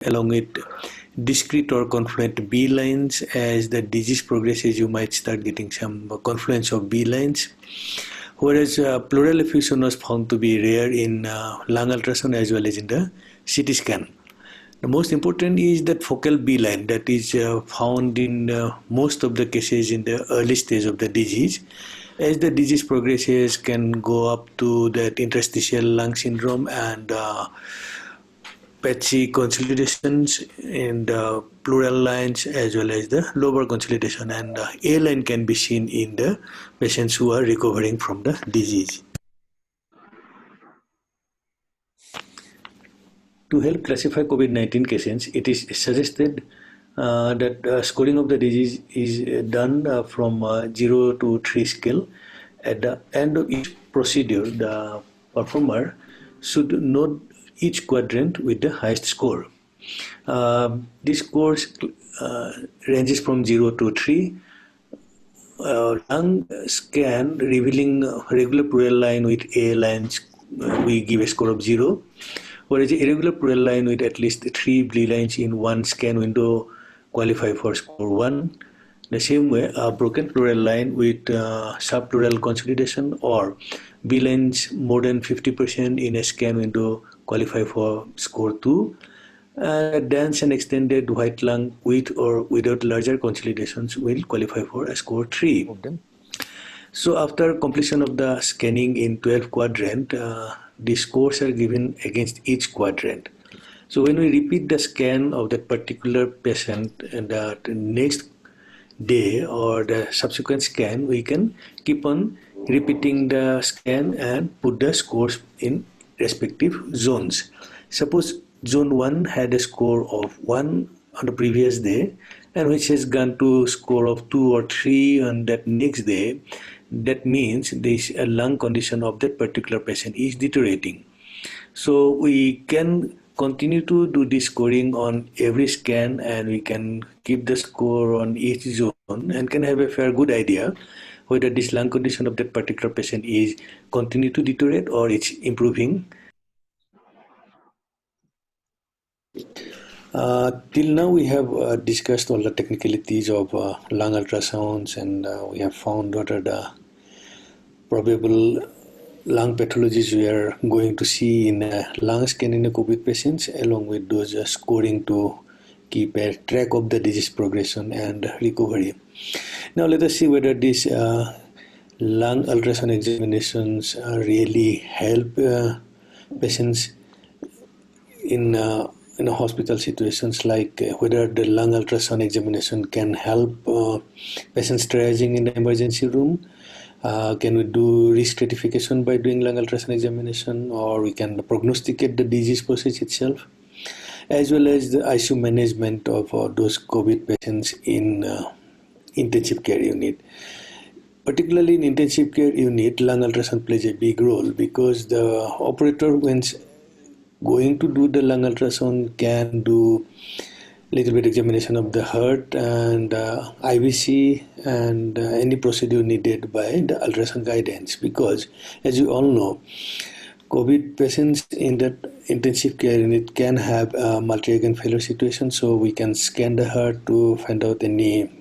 along with discrete or confluent B lines. As the disease progresses, you might start getting some confluence of B lines. Whereas pleural effusion was found to be rare in lung ultrasound as well as in the CT scan. The most important is that focal B line that is found in most of the cases in the early stage of the disease. As the disease progresses, can go up to that interstitial lung syndrome and patchy consolidations in the pleural lines as well as the lobar consolidation, and A line can be seen in the patients who are recovering from the disease. To help classify COVID-19 cases, it is suggested that scoring of the disease is done from 0 to 3 scale. At the end of each procedure, the performer should note each quadrant with the highest score. This score ranges from 0 to 3. Lung scan revealing regular pleural line with A lines, we give a score of 0. Whereas irregular pleural line with at least 3 B lines in one scan window qualify for score 1. The same way, a broken pleural line with subpleural consolidation or B lines more than 50% in a scan window qualify for score 2. Dense and extended white lung with or without larger consolidations will qualify for a score 3. So after completion of the scanning in 12 quadrant, the scores are given against each quadrant. So when we repeat the scan of that particular patient and the next day or the subsequent scan, we can keep on repeating the scan and put the scores in respective zones. Suppose zone 1 had a score of 1 on the previous day and which has gone to score of 2 or 3 on that next day. That means this lung condition of that particular patient is deteriorating. So we can continue to do this scoring on every scan, and we can keep the score on each zone and can have a fair good idea whether this lung condition of that particular patient is continue to deteriorate or it's improving. Till now we have discussed all the technicalities of lung ultrasounds, and we have found what are the probable lung pathologies we are going to see in lung scan in the COVID patients, along with those scoring to keep a track of the disease progression and recovery. Now let us see whether these lung ultrasound examinations really help patients in hospital situations, like whether the lung ultrasound examination can help patients triaging in the emergency room. Can we do risk stratification by doing lung ultrasound examination, or we can prognosticate the disease process itself, as well as the ICU management of those COVID patients in intensive care unit. Particularly in intensive care unit, lung ultrasound plays a big role because the operator, when going to do the lung ultrasound, can do little bit examination of the heart and IVC and any procedure needed by the ultrasound guidance, because as you all know, COVID patients in that intensive care unit can have a multi-organ failure situation, so we can scan the heart to find out any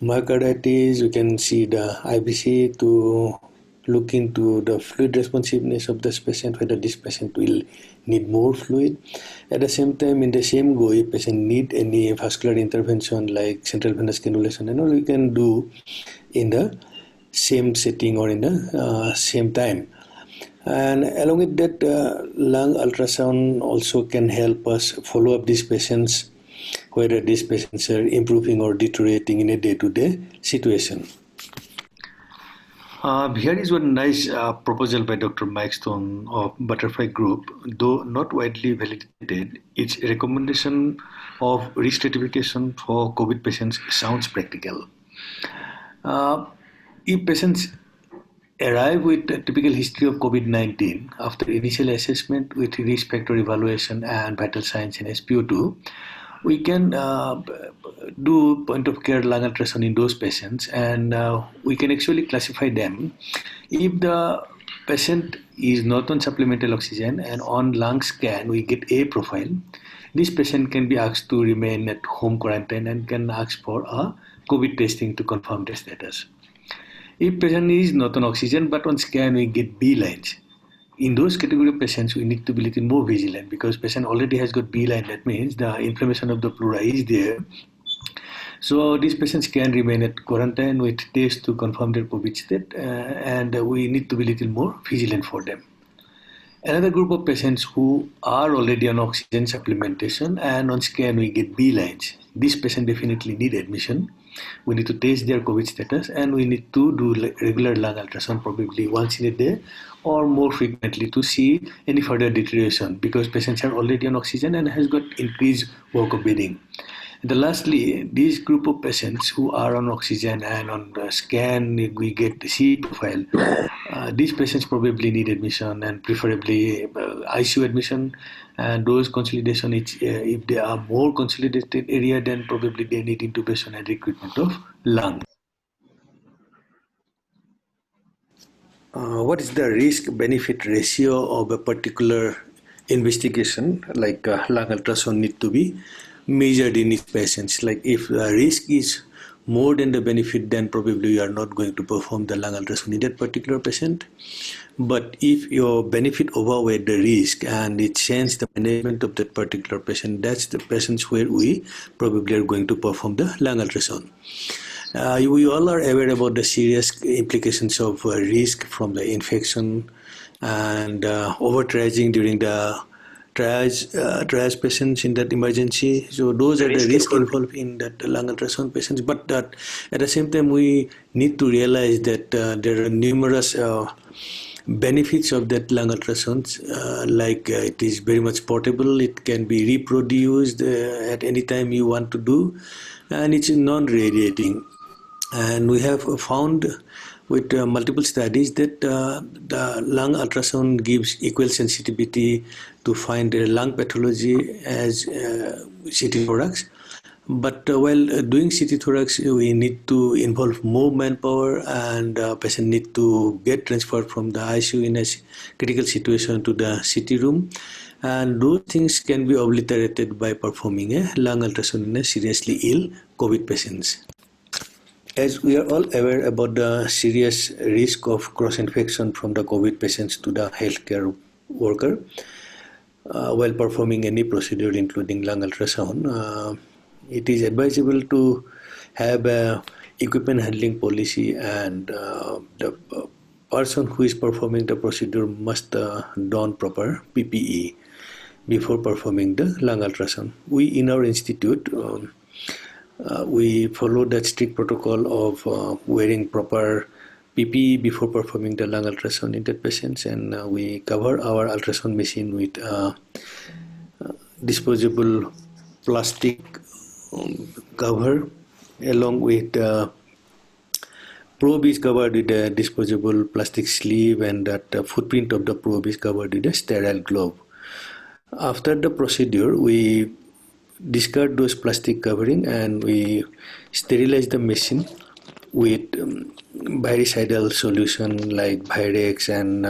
myocarditis. We can see the IVC to look into the fluid responsiveness of this patient, whether this patient will need more fluid. At the same time, in the same go, if patient need any vascular intervention like central venous cannulation, and all we can do in the same setting or in the same time. And along with that, lung ultrasound also can help us follow up these patients, whether these patients are improving or deteriorating in a day-to-day situation. Here is one nice proposal by Dr. Mike Stone of Butterfly Group. Though not widely validated, its recommendation of risk stratification for COVID patients sounds practical. If patients arrive with a typical history of COVID-19 after initial assessment with risk factor evaluation and vital signs in SpO2, we can do point of care lung ultrasound in those patients, and we can actually classify them. If the patient is not on supplemental oxygen and on lung scan we get A profile, this patient can be asked to remain at home quarantine and can ask for a COVID testing to confirm the status. If patient is not on oxygen but on scan, we get B lines. In those category of patients, we need to be a little more vigilant because patient already has got B line. That means the inflammation of the pleura is there. So these patients can remain at quarantine with tests to confirm their COVID state, and we need to be a little more vigilant for them. Another group of patients who are already on oxygen supplementation and on scan we get B lines. These patients definitely need admission. We need to test their COVID status and we need to do regular lung ultrasound probably once in a day or more frequently to see any further deterioration because patients are already on oxygen and has got increased work of breathing. And lastly, this group of patients who are on oxygen and on the scan, we get the C profile. These patients probably need admission and preferably ICU admission. And those consolidation, if they are more consolidated area, then probably they need intubation and recruitment of lung. What is the risk-benefit ratio of a particular investigation, like lung ultrasound need to be measured in each patient? Like if the risk is more than the benefit, then probably you are not going to perform the lung ultrasound in that particular patient. But if your benefit overweight the risk and it changes the management of that particular patient, that's the patients where we probably are going to perform the lung ultrasound. We all are aware about the serious implications of risk from the infection and over-triaging during the triage patients in that emergency. So those are the risks involved in that lung ultrasound patients. But at the same time, we need to realize that there are numerous benefits of that lung ultrasound, like it is very much portable, it can be reproduced at any time you want to do, and it's non-radiating. And we have found with multiple studies that the lung ultrasound gives equal sensitivity to find lung pathology as CT thorax. But while doing CT thorax, we need to involve more manpower and patient need to get transferred from the ICU in a critical situation to the CT room. And those things can be obliterated by performing a lung ultrasound in a seriously ill COVID patients. As we are all aware about the serious risk of cross-infection from the COVID patients to the healthcare worker, while performing any procedure including lung ultrasound, it is advisable to have a equipment handling policy, and the person who is performing the procedure must don proper PPE before performing the lung ultrasound. We in our institute, we follow that strict protocol of wearing proper PPE before performing the lung ultrasound in that patients, and we cover our ultrasound machine with disposable plastic cover, along with probe is covered with a disposable plastic sleeve, and that footprint of the probe is covered with a sterile glove. After the procedure, we discard those plastic covering and we sterilize the machine with bactericidal solution like Virex and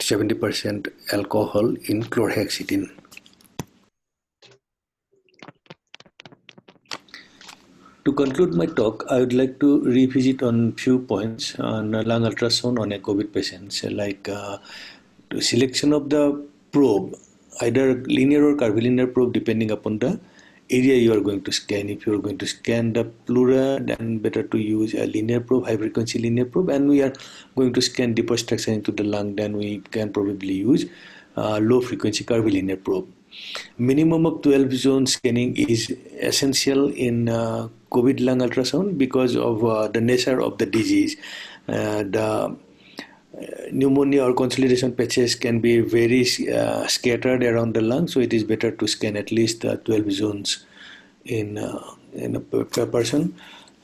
70% alcohol in chlorhexidine. To conclude my talk, I would like to revisit on few points on lung ultrasound on a COVID patients, like the selection of the probe, either linear or curvilinear probe, depending upon the area you are going to scan. If you are going to scan the pleura, then better to use a linear probe, high frequency linear probe, and we are going to scan deeper structure into the lung, then we can probably use low frequency curvilinear probe. Minimum of 12 zone scanning is essential in COVID lung ultrasound because of the nature of the disease. The pneumonia or consolidation patches can be very scattered around the lung, so it is better to scan at least 12 zones in a per person.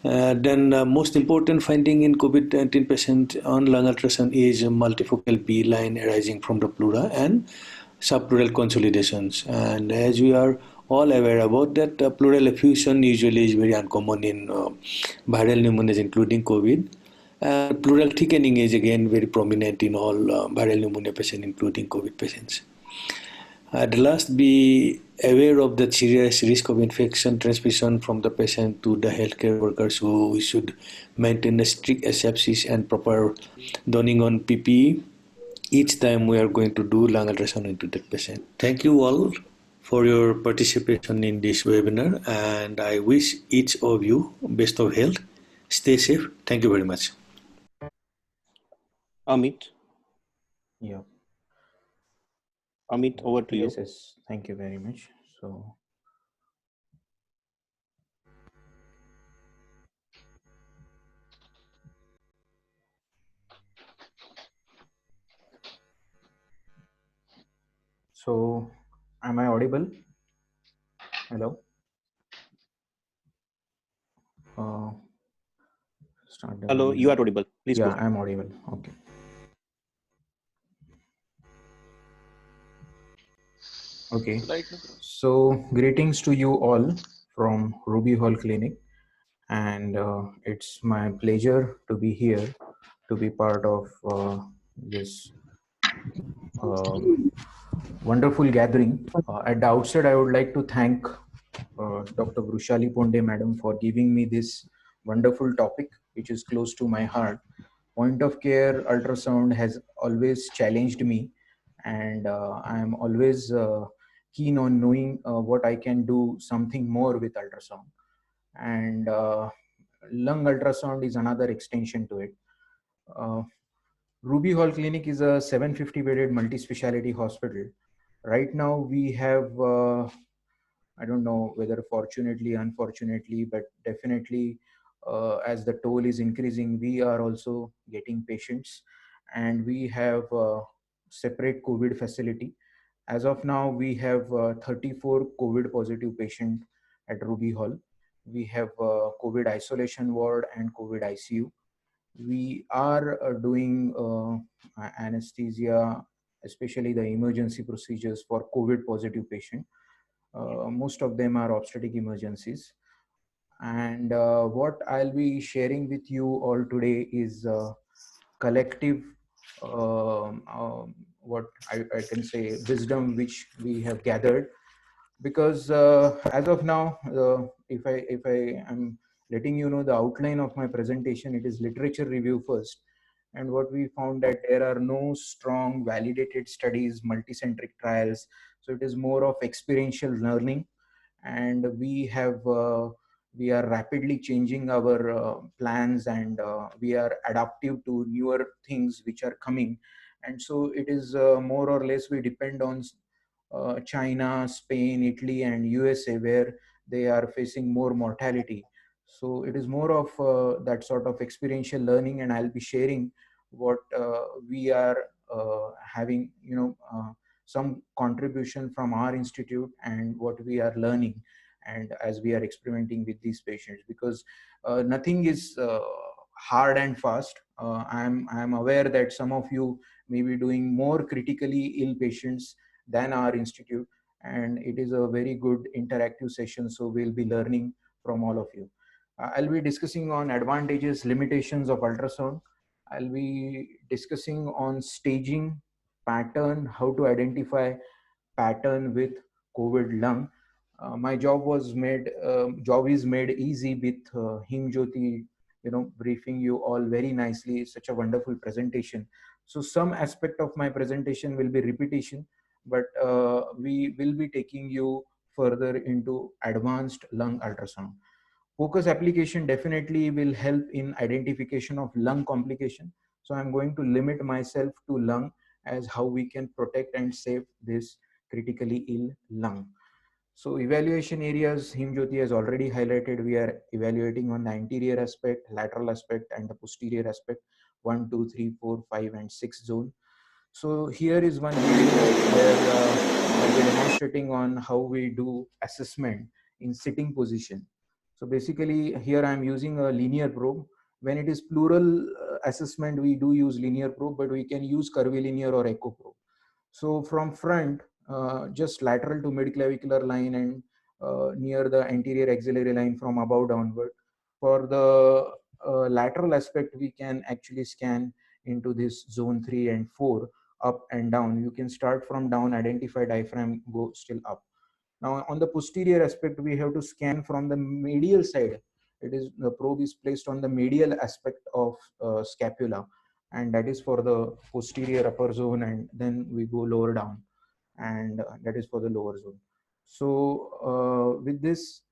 Then most important finding in COVID-19 patient on lung ultrasound is multifocal B line arising from the pleura and subpleural consolidations. And as we are all aware about that, pleural effusion usually is very uncommon in viral pneumonias including COVID. Pleural thickening is again very prominent in all viral pneumonia patients including COVID patients. The last be aware of the serious risk of infection transmission from the patient to the healthcare workers, so we should maintain a strict asepsis and proper donning on PPE each time we are going to do lung ultrasound into that patient. Thank you all for your participation in this webinar, and I wish each of you best of health. Stay safe. Thank you very much. Amit. Yeah. Amit, over to you. Yes. Thank you very much. So, am I audible? Hello. Hello, you are audible. Please go ahead. I'm audible. Okay. Okay. So, greetings to you all from Ruby Hall Clinic, and it's my pleasure to be here to be part of this wonderful gathering. At the outset, I would like to thank Dr. Vrushali Ponde madam for giving me this wonderful topic, which is close to my heart. Point of care ultrasound has always challenged me, and I am always keen on knowing what I can do something more with ultrasound. And lung ultrasound is another extension to it. Ruby Hall Clinic is a 750 bedded multi-speciality hospital. Right now we have I don't know whether fortunately, unfortunately, but definitely as the toll is increasing, we are also getting patients, and we have separate COVID facility. As of now, we have 34 COVID positive patients at Ruby Hall. We have COVID isolation ward and COVID ICU. We are doing anesthesia, especially the emergency procedures for COVID positive patient. Most of them are obstetric emergencies. And what I'll be sharing with you all today is collective, what I can say, wisdom which we have gathered. Because as of now, if I am letting you know the outline of my presentation, it is literature review first. And what we found that there are no strong validated studies, multicentric trials. So it is more of experiential learning, and we are rapidly changing our plans, and we are adaptive to newer things which are coming. And so it is more or less we depend on China, Spain, Italy, and USA, where they are facing more mortality. So it is more of that sort of experiential learning, and I'll be sharing what we are having, some contribution from our institute and what we are learning, and as we are experimenting with these patients, because nothing is hard and fast. I'm aware that some of you may be doing more critically ill patients than our institute, and it is a very good interactive session, so we'll be learning from all of you. I'll be discussing on advantages, limitations of ultrasound. I'll be discussing on staging, pattern, how to identify pattern with COVID lung. My job is made easy with Himjyoti, briefing you all very nicely. Such a wonderful presentation. So some aspect of my presentation will be repetition, but we will be taking you further into advanced lung ultrasound. Focus application definitely will help in identification of lung complication. So I'm going to limit myself to lung as how we can protect and save this critically ill lung. So evaluation areas, Himjyoti has already highlighted. We are evaluating on the anterior aspect, lateral aspect, and the posterior aspect, 1, 2, 3, 4, 5, and 6 zone. So here is one video where I'll be demonstrating on how we do assessment in sitting position. So basically here I'm using a linear probe. When it is plural assessment, we do use linear probe, but we can use curvilinear or echo probe. So from front, just lateral to midclavicular line and near the anterior axillary line from above downward. For the lateral aspect, we can actually scan into this zone 3 and 4, up and down. You can start from down, identify diaphragm, go still up. Now on the posterior aspect, we have to scan from the medial side. It is, the probe is placed on the medial aspect of scapula, and that is for the posterior upper zone, and then we go lower down, and that is for the lower zone. So with this,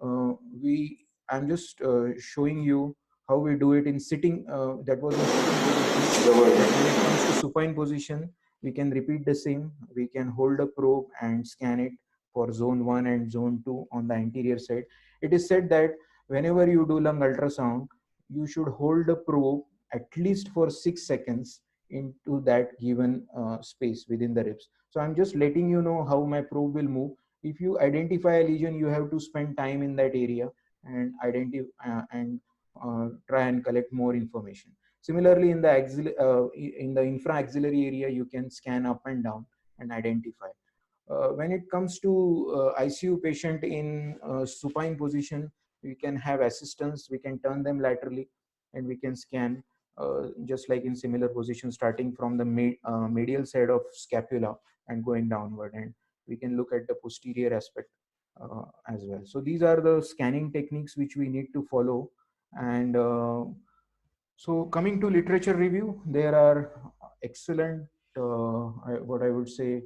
I'm just showing you how we do it in sitting. That was in sitting position. When it comes to supine position, we can repeat the same. We can hold a probe and scan it for zone 1 and zone 2 on the anterior side. It is said that whenever you do lung ultrasound, you should hold the probe at least for 6 seconds into that given space within the ribs. So I'm just letting you know how my probe will move. If you identify a lesion, you have to spend time in that area and identify and try and collect more information. Similarly, in the infra-axillary area, you can scan up and down and identify. When it comes to ICU patient in supine position, we can have assistance. We can turn them laterally, and we can scan just like in similar position, starting from the medial side of scapula and going downward, and we can look at the posterior aspect as well. So these are the scanning techniques which we need to follow. And so coming to literature review, there are excellent, what I would say,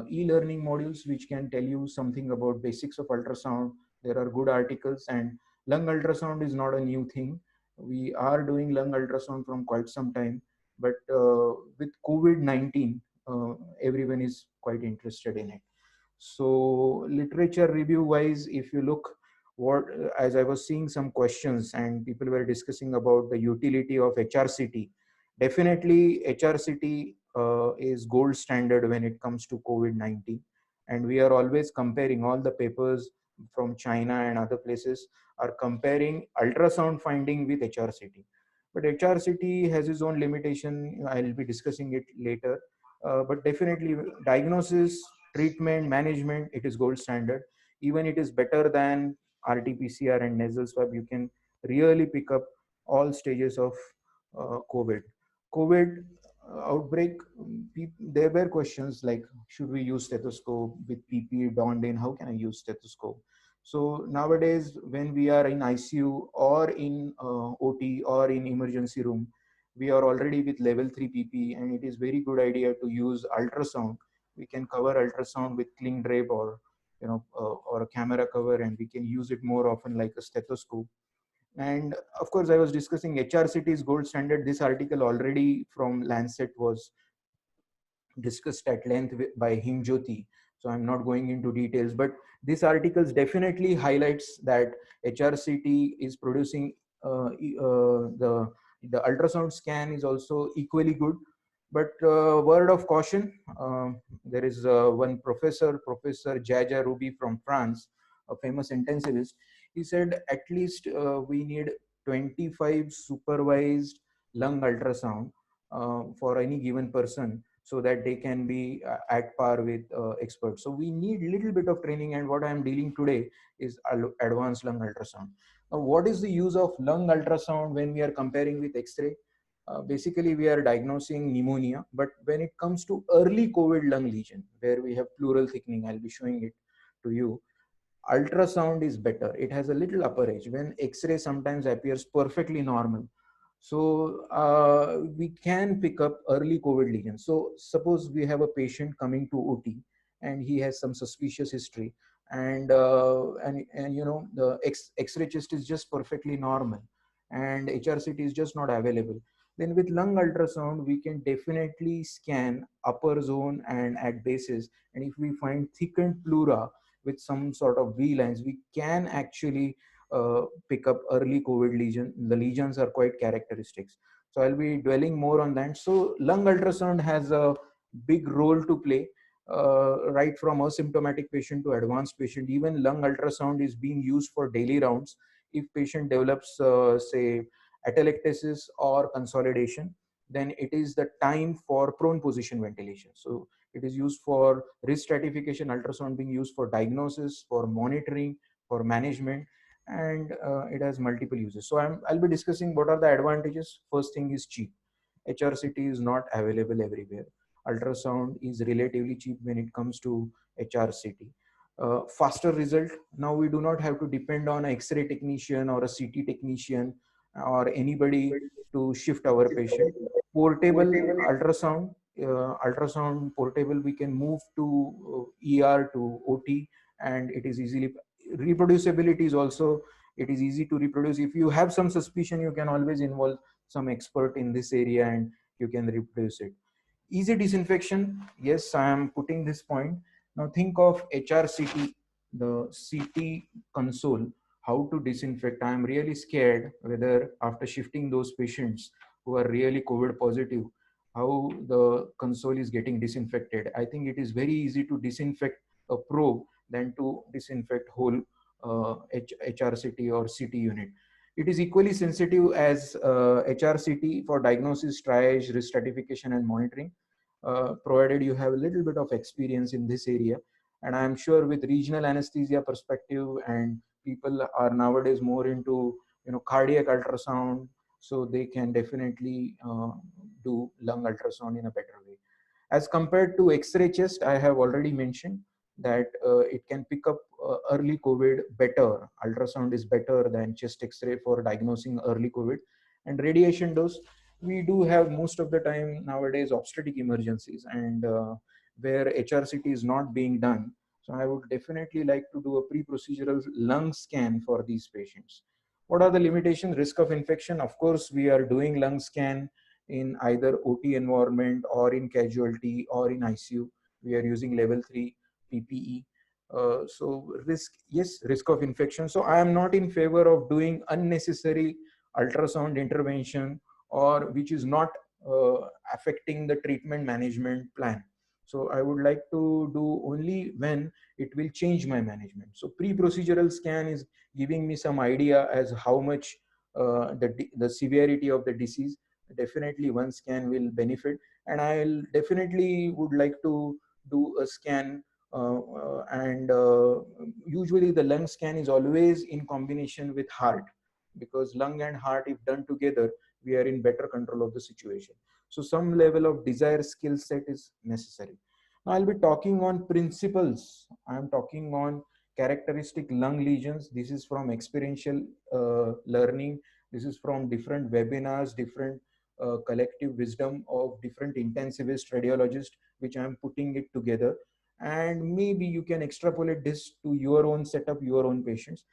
e-learning modules which can tell you something about basics of ultrasound. There are good articles, and lung ultrasound is not a new thing. We are doing lung ultrasound from quite some time, but with COVID-19, everyone is quite interested in it. So literature review wise, if you look, what, as I was seeing some questions and people were discussing about the utility of HRCT. Definitely HRCT is gold standard when it comes to COVID-19, and we are always comparing. All the papers from China and other places are comparing ultrasound finding with HRCT. But HRCT has its own limitation. I'll be discussing it later. But definitely diagnosis, treatment, management, it is gold standard. Even it is better than RT-PCR and nasal swab. You can really pick up all stages of COVID. COVID outbreak, there were questions like, should we use stethoscope with PPE donned in? How can I use stethoscope? So nowadays, when we are in ICU or in OT or in emergency room, we are already with level 3 PPE, and it is very good idea to use ultrasound. We can cover ultrasound with cling drape or or a camera cover, and we can use it more often like a stethoscope. And of course, I was discussing HRCT is gold standard. This article already from Lancet was discussed at length by Himjyoti, so I'm not going into details, but this article definitely highlights that HRCT is producing the ultrasound scan is also equally good. But word of caution, there is one professor, Professor Jaja Ruby from France, a famous intensivist. He said at least we need 25 supervised lung ultrasound for any given person, so that they can be at par with experts. So we need little bit of training, and what I am dealing today is advanced lung ultrasound. Now, what is the use of lung ultrasound when we are comparing with X-ray? Basically, we are diagnosing pneumonia, but when it comes to early COVID lung lesion, where we have pleural thickening, I'll be showing it to you, ultrasound is better. It has a little upper edge. When X-ray sometimes appears perfectly normal, so we can pick up early COVID lesions. So suppose we have a patient coming to OT and he has some suspicious history, and the X-ray chest is just perfectly normal, and HRCT is just not available. Then with lung ultrasound, we can definitely scan upper zone and at bases. And if we find thickened pleura with some sort of V lines, we can actually pick up early COVID lesion. The lesions are quite characteristics. So I'll be dwelling more on that. So lung ultrasound has a big role to play, right from asymptomatic patient to advanced patient. Even lung ultrasound is being used for daily rounds. If patient develops, say, atelectasis or consolidation, then it is the time for prone position ventilation. So it is used for risk stratification, ultrasound being used for diagnosis, for monitoring, for management, and it has multiple uses. So I'll be discussing what are the advantages. First thing is cheap. HRCT is not available everywhere. Ultrasound is relatively cheap when it comes to HRCT. faster result. Now we do not have to depend on an X-ray technician or a CT technician or anybody to shift our patient. Portable ultrasound, ultrasound portable, we can move to ER to OT, and it is easily, reproducibility is also, it is easy to reproduce. If you have some suspicion, you can always involve some expert in this area and you can reproduce it. Easy disinfection, yes, I am putting this point. Now think of HRCT, the CT console, how to disinfect. I am really scared whether after shifting those patients who are really COVID positive, how the console is getting disinfected. I think it is very easy to disinfect a probe than to disinfect whole HRCT or CT unit. It is equally sensitive as HRCT for diagnosis, triage, risk stratification, and monitoring, provided you have a little bit of experience in this area. And I'm sure with regional anesthesia perspective, and people are nowadays more into cardiac ultrasound, so they can definitely do lung ultrasound in a better way. As compared to X-ray chest, I have already mentioned that it can pick up early COVID better. Ultrasound is better than chest X-ray for diagnosing early COVID. And radiation dose, we do have most of the time nowadays obstetric emergencies, and where HRCT is not being done. So I would definitely like to do a pre-procedural lung scan for these patients. What are the limitations? Risk of infection. Of course, we are doing lung scan in either OT environment or in casualty or in ICU. We are using level 3 PPE. So risk, yes, risk of infection. So I am not in favor of doing unnecessary ultrasound intervention or which is not affecting the treatment management plan. So I would like to do only when it will change my management. So pre-procedural scan is giving me some idea as how much the severity of the disease. Definitely one scan will benefit, and I'll definitely would like to do a scan, and usually the lung scan is always in combination with heart, because lung and heart, if done together, we are in better control of the situation. So some level of desired skill set is necessary. Now I'll be talking on principles. I'm talking on characteristic lung lesions. This is from experiential learning. This is from different webinars, different collective wisdom of different intensivist radiologists, which I'm putting it together. And maybe you can extrapolate this to your own setup, your own patients.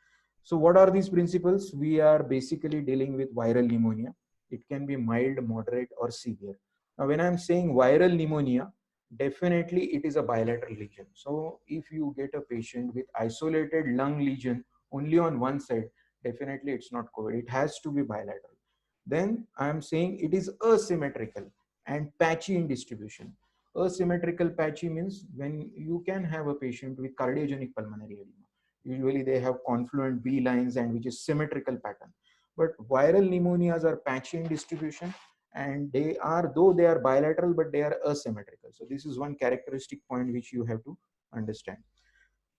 So what are these principles? We are basically dealing with viral pneumonia. It can be mild, moderate, or severe. Now, when I'm saying viral pneumonia, definitely it is a bilateral lesion. So if you get a patient with isolated lung lesion only on one side, definitely it's not COVID. It has to be bilateral. Then I'm saying it is asymmetrical and patchy in distribution. Asymmetrical patchy means when you can have a patient with cardiogenic pulmonary edema. Usually they have confluent V lines and which is symmetrical pattern. But viral pneumonias are patchy in distribution, and they are, though they are bilateral, but they are asymmetrical. So this is one characteristic point which you have to understand.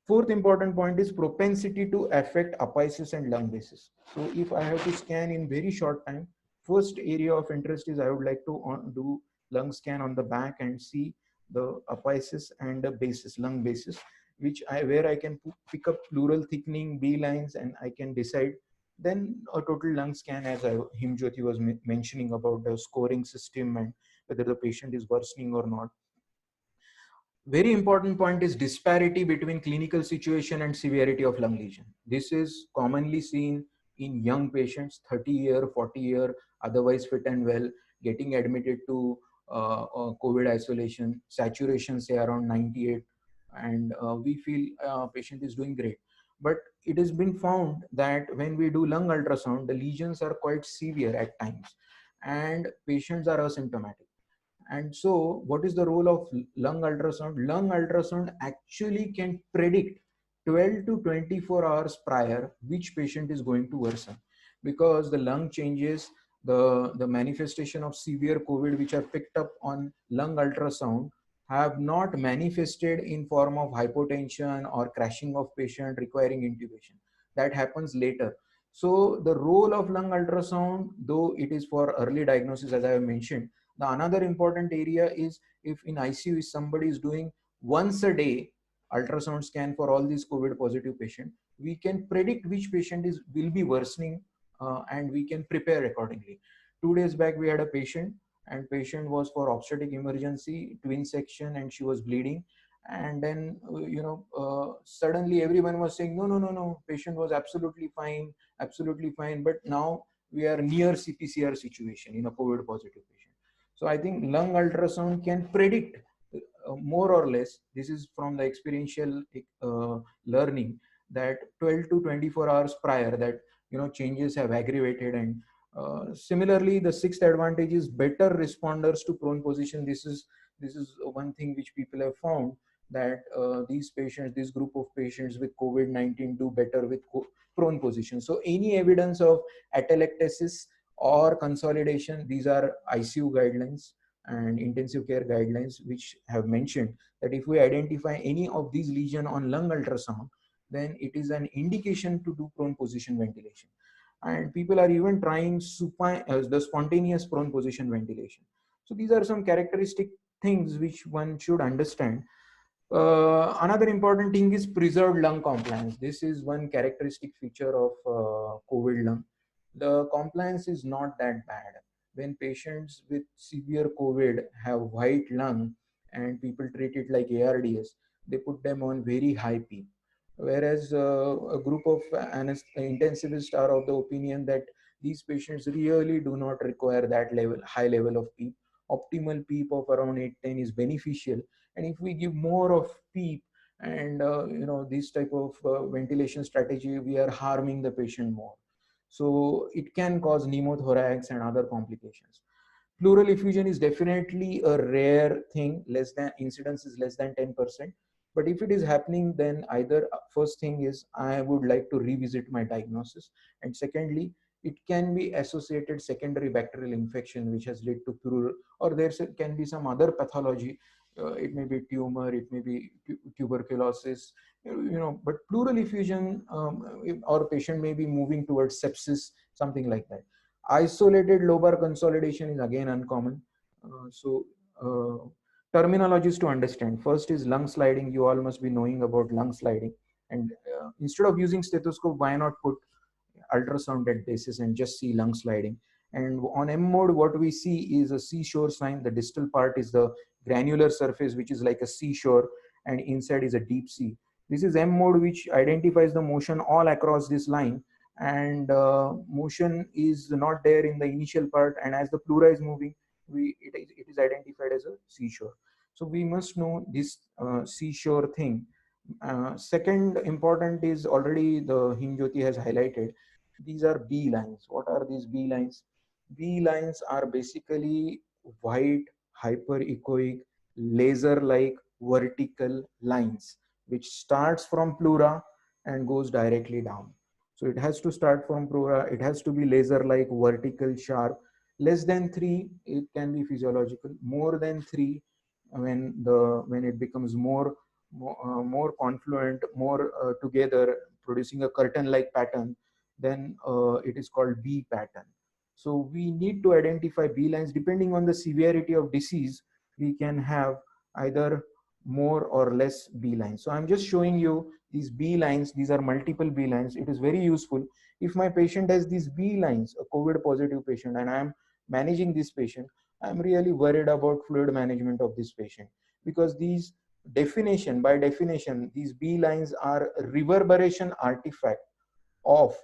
Fourth important point is propensity to affect apices and lung bases. So if I have to scan in very short time, first area of interest is I would like to do lung scan on the back and see the apices and the bases, lung bases, where I can pick up pleural thickening, B lines, and I can decide. Then a total lung scan, as Himjyoti was mentioning about the scoring system and whether the patient is worsening or not. Very important point is disparity between clinical situation and severity of lung lesion. This is commonly seen in young patients, 30-year, 40-year, otherwise fit and well, getting admitted to COVID isolation, saturation say around 98, and we feel patient is doing great. But it has been found that when we do lung ultrasound, the lesions are quite severe at times, and patients are asymptomatic. And so what is the role of lung ultrasound? Lung ultrasound actually can predict 12 to 24 hours prior which patient is going to worsen, because the lung changes, the manifestation of severe COVID which are picked up on lung ultrasound have not manifested in form of hypotension or crashing of patient requiring intubation. That happens later. So the role of lung ultrasound, though it is for early diagnosis, as I have mentioned, the another important area is if in ICU somebody is doing once a day ultrasound scan for all these COVID positive patients, we can predict which patient will be worsening, and we can prepare accordingly. 2 days back, we had a patient, and patient was for obstetric emergency, twin section, and she was bleeding. And then, suddenly everyone was saying, no, patient was absolutely fine. But now we are near CPCR situation in a COVID positive patient. So I think lung ultrasound can predict more or less. This is from the experiential learning, that 12 to 24 hours prior, that changes have aggravated. And similarly, the sixth advantage is better responders to prone position. This is one thing which people have found, that these patients, this group of patients with COVID-19 do better with prone position. So any evidence of atelectasis or consolidation, these are ICU guidelines and intensive care guidelines which have mentioned that if we identify any of these lesions on lung ultrasound, then it is an indication to do prone position ventilation. And people are even trying the spontaneous prone position ventilation. So these are some characteristic things which one should understand. Another important thing is preserved lung compliance. This is one characteristic feature of COVID lung. The compliance is not that bad. When patients with severe COVID have white lung and people treat it like ARDS, they put them on very high PEEP. Whereas a group of intensivists are of the opinion that these patients really do not require that high level of PEEP. Optimal PEEP of around 810 is beneficial. And if we give more of PEEP and this type of ventilation strategy, we are harming the patient more. So it can cause pneumothorax and other complications. Pleural effusion is definitely a rare thing. Incidence is less than 10%. But if it is happening, then either first thing is I would like to revisit my diagnosis, and secondly, it can be associated secondary bacterial infection which has led to pleural, or there can be some other pathology. It may be tumor, it may be tuberculosis, but pleural effusion, or patient may be moving towards sepsis, something like that. Isolated lobar consolidation is again uncommon. Terminologies to understand. First is lung sliding. You all must be knowing about lung sliding. And instead of using stethoscope, why not put ultrasound at basis and just see lung sliding? And on M mode, what we see is a seashore sign. The distal part is the granular surface, which is like a seashore, and inside is a deep sea. This is M mode, which identifies the motion all across this line. And motion is not there in the initial part. And as the pleura is moving, it is identified as a seashore. So we must know this seashore thing. Second important is already the Hinjoti has highlighted. These are B lines. What are these B lines? B lines are basically white, hyperechoic, laser-like vertical lines, which starts from pleura and goes directly down. So it has to start from pleura. It has to be laser-like, vertical, sharp. Less than 3, it can be physiological. More than 3, when it becomes more confluent, more together, producing a curtain-like pattern, then it is called B pattern. So we need to identify B lines. Depending on the severity of disease, we can have either more or less B lines. So I'm just showing you these B lines. These are multiple B lines. It is very useful. If my patient has these B lines, a COVID positive patient, and I'm managing this patient, I'm really worried about fluid management of this patient, because these by definition, these B lines are reverberation artifact of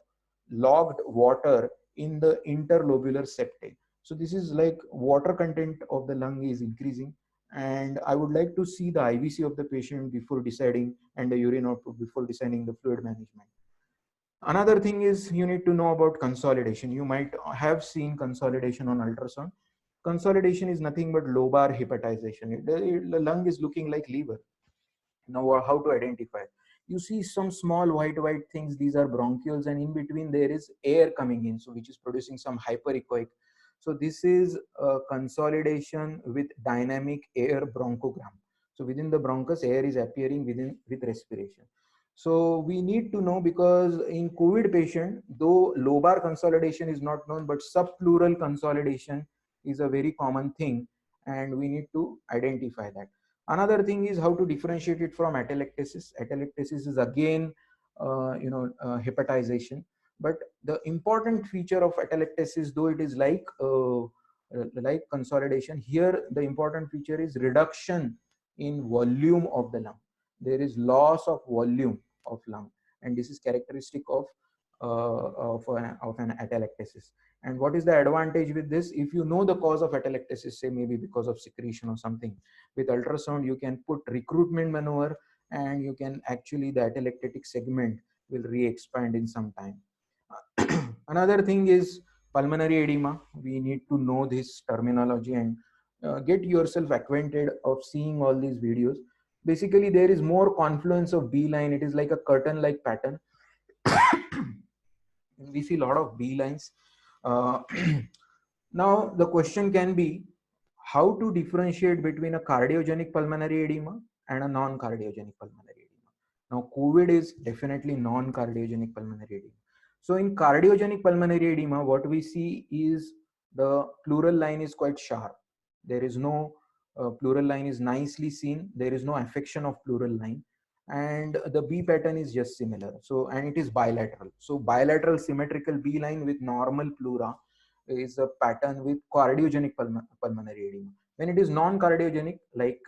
logged water in the interlobular septae. So this is like water content of the lung is increasing, and I would like to see the IVC of the patient before deciding, and the urine output before deciding the fluid management. Another thing is you need to know about consolidation. You might have seen consolidation on ultrasound. Consolidation is nothing but lobar hepatization. The lung is looking like liver. Now, how to identify? You see some small white things. These are bronchioles, and in between there is air coming in, so which is producing some hyperechoic. So this is a consolidation with dynamic air bronchogram. So within the bronchus, air is appearing with respiration. So we need to know, because in COVID patient, though lobar consolidation is not known, but subpleural consolidation is a very common thing, and we need to identify that. Another thing is how to differentiate it from atelectasis. Atelectasis is again, hepatization. But the important feature of atelectasis, though it is like consolidation, here the important feature is reduction in volume of the lung. There is loss of volume of lung, and this is characteristic of an atelectasis. And what is the advantage with this? If you know the cause of atelectasis, say maybe because of secretion or something, with ultrasound you can put recruitment maneuver, and you can actually, the atelectatic segment will re-expand in some time. Another thing is pulmonary edema. We need to know this terminology and get yourself acquainted of seeing all these videos. Basically, there is more confluence of B line. It is like a curtain like pattern. We see a lot of B lines. Now the question can be how to differentiate between a cardiogenic pulmonary edema and a non-cardiogenic pulmonary edema. Now COVID is definitely non-cardiogenic pulmonary edema. So in cardiogenic pulmonary edema, what we see is the pleural line is quite sharp. There is no pleural line is nicely seen. There is no affection of pleural line, and the B pattern is just similar. So, and it is bilateral. So bilateral symmetrical B line with normal pleura is a pattern with cardiogenic pulmonary edema. When it is non-cardiogenic, like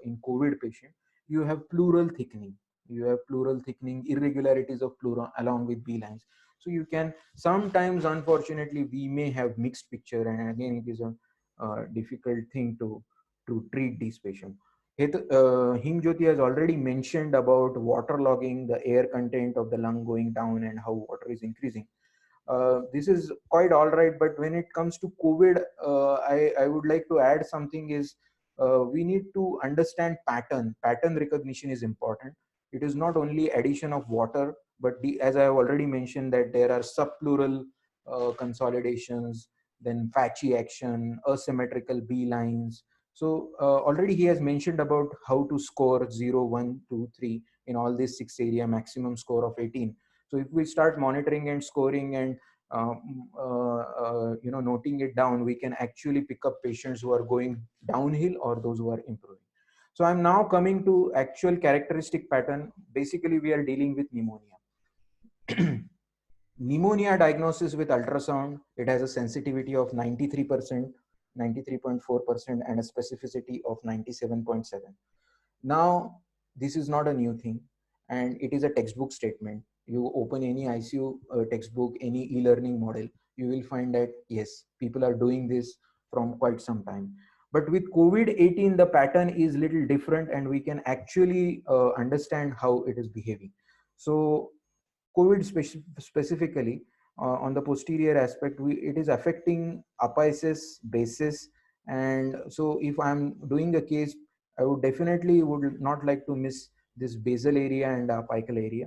in COVID patient, you have pleural thickening. You have pleural thickening, irregularities of pleura along with B lines. So you can sometimes, unfortunately, we may have mixed picture, and again, it is a difficult thing to treat these patients. Himjyoti has already mentioned about waterlogging, the air content of the lung going down and how water is increasing. This is quite all right, but when it comes to COVID, I would like to add something is we need to understand pattern. Pattern recognition is important. It is not only addition of water, but as I have already mentioned that there are subpleural consolidations, then patchy action, asymmetrical B lines. So already he has mentioned about how to score 0, 1, 2, 3 in all these 6 area, maximum score of 18. So if we start monitoring and scoring and noting it down, we can actually pick up patients who are going downhill or those who are improving. So I'm now coming to actual characteristic pattern. Basically, we are dealing with pneumonia. Pneumonia diagnosis with ultrasound, it has a sensitivity of 93%, 93.4%, and a specificity of 97.7. Now, this is not a new thing, and it is a textbook statement. You open any ICU textbook, any e-learning model, you will find that yes, people are doing this from quite some time. But with COVID-18, the pattern is little different, and we can actually understand how it is behaving. So COVID specifically on the posterior aspect, it is affecting apices, bases, and so if I'm doing a case, I would definitely would not like to miss this basal area and apical area.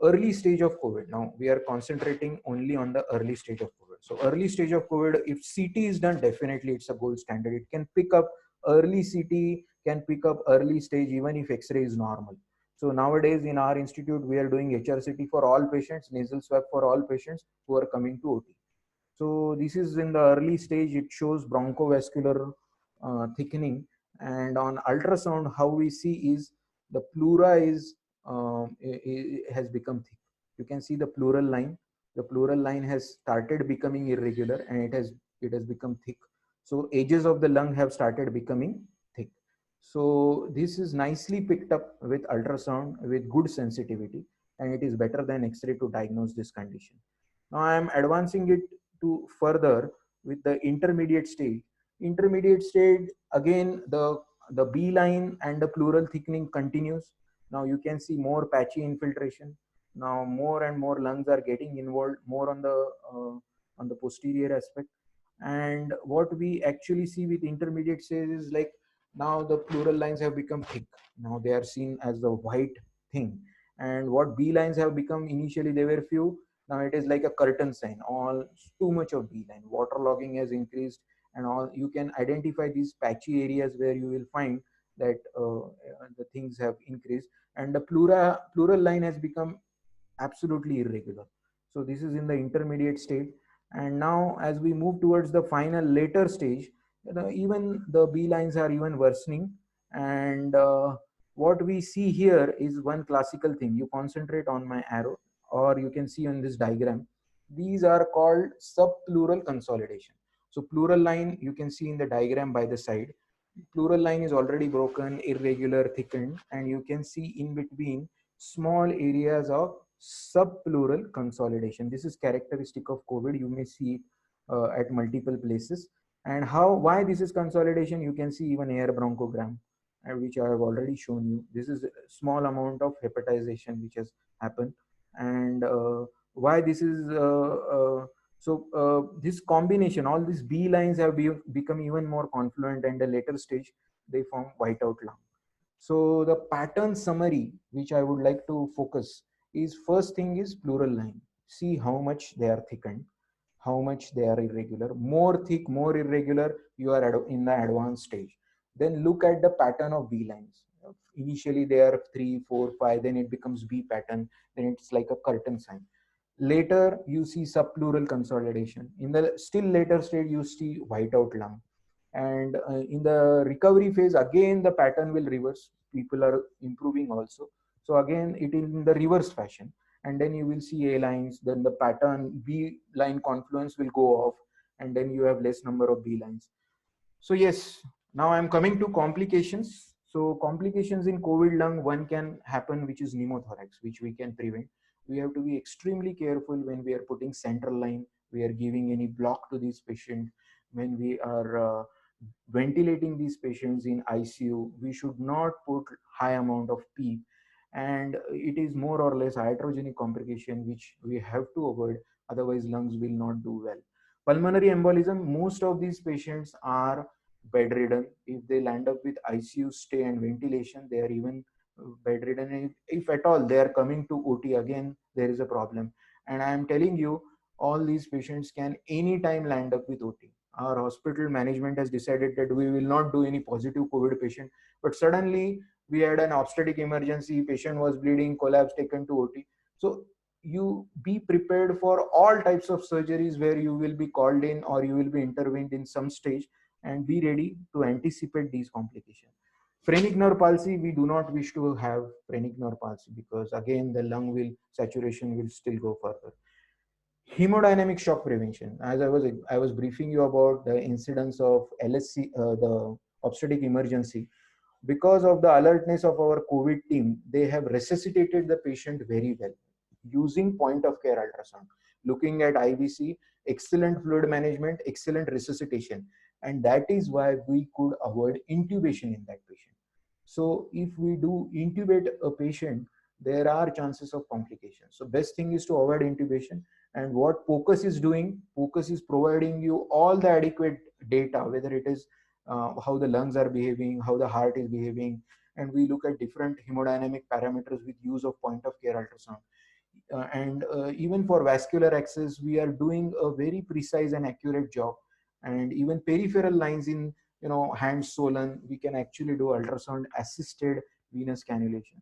Early stage of COVID. Now we are concentrating only on the early stage of COVID. So early stage of COVID, if CT is done, definitely it's a gold standard. It can pick up early CT, can pick up early stage even if X-ray is normal. So nowadays in our institute, we are doing HRCT for all patients, nasal swab for all patients who are coming to OT. So this is in the early stage, it shows bronchovascular thickening. And on ultrasound, how we see is the pleura is it has become thick. You can see the pleural line. The pleural line has started becoming irregular, and it has become thick. So edges of the lung have started becoming thick. So this is nicely picked up with ultrasound with good sensitivity, and it is better than X-ray to diagnose this condition. Now I am advancing it to further with the intermediate stage. Intermediate stage, again, the B line and the pleural thickening continues. Now you can see more patchy infiltration. Now more and more lungs are getting involved more on the posterior aspect. And what we actually see with intermediate stage is like now the pleural lines have become thick. Now they are seen as the white thing. And what B lines have become, initially they were few. Now it is like a curtain sign, all too much of B line. Waterlogging has increased, and all you can identify these patchy areas where you will find that the things have increased, and the pleural line has become absolutely irregular. So this is in the intermediate state. And now as we move towards the final later stage, even the B lines are even worsening, And what we see here is one classical thing. You concentrate on my arrow, or you can see on this diagram. These are called subpleural consolidation. So pleural line, you can see in the diagram by the side. Pleural line is already broken, irregular, thickened, and you can see in between small areas of subpleural consolidation. This is characteristic of COVID. You may see it at multiple places. And why this is consolidation, you can see even air bronchogram, which I have already shown you. This is a small amount of hepatization which has happened. And why this is this combination, all these B lines have become even more confluent, and the later stage they form whiteout lung. So the pattern summary which I would like to focus is, first thing is pleural line. See how much they are thickened, how much they are irregular. More thick, more irregular, you are in the advanced stage. Then look at the pattern of B lines. Initially they are 3, 4, 5, then it becomes B pattern, then it's like a curtain sign. Later you see subpleural consolidation. In the still later stage you see whiteout lung. And in the recovery phase, again the pattern will reverse. People are improving also. So again it is in the reverse fashion. And then you will see A lines, then the pattern B line confluence will go off, and then you have less number of B lines. So yes, now I'm coming to complications. So complications in COVID lung, one can happen, which is pneumothorax, which we can prevent. We have to be extremely careful when we are putting central line, we are giving any block to these patients. When we are ventilating these patients in ICU, we should not put high amount of PEEP, and it is more or less iatrogenic complication which we have to avoid, otherwise lungs will not do well. Pulmonary embolism, most of these patients are bedridden. If they land up with ICU stay and ventilation, they are even bedridden. If at all they are coming to OT, again there is a problem. And I am telling you, all these patients can anytime land up with OT. Our hospital management has decided that we will not do any positive COVID patient, but suddenly we had an obstetric emergency, patient was bleeding, collapse, taken to OT. So you be prepared for all types of surgeries where you will be called in or you will be intervened in some stage, and be ready to anticipate these complications. Phrenic nerve palsy, we do not wish to have phrenic nerve palsy, because again the lung will saturation will still go further. Hemodynamic shock prevention, as I was briefing you about the incidence of LSC, the obstetric emergency. Because of the alertness of our COVID team, they have resuscitated the patient very well using point of care ultrasound, looking at IVC, excellent fluid management, excellent resuscitation. And that is why we could avoid intubation in that patient. So if we do intubate a patient, there are chances of complications. So best thing is to avoid intubation. And what POCUS is doing, POCUS is providing you all the adequate data, whether it is how the lungs are behaving, how the heart is behaving, and we look at different hemodynamic parameters with use of point of care ultrasound. And even for vascular access, we are doing a very precise and accurate job. And even peripheral lines in hands swollen, we can actually do ultrasound assisted venous cannulation.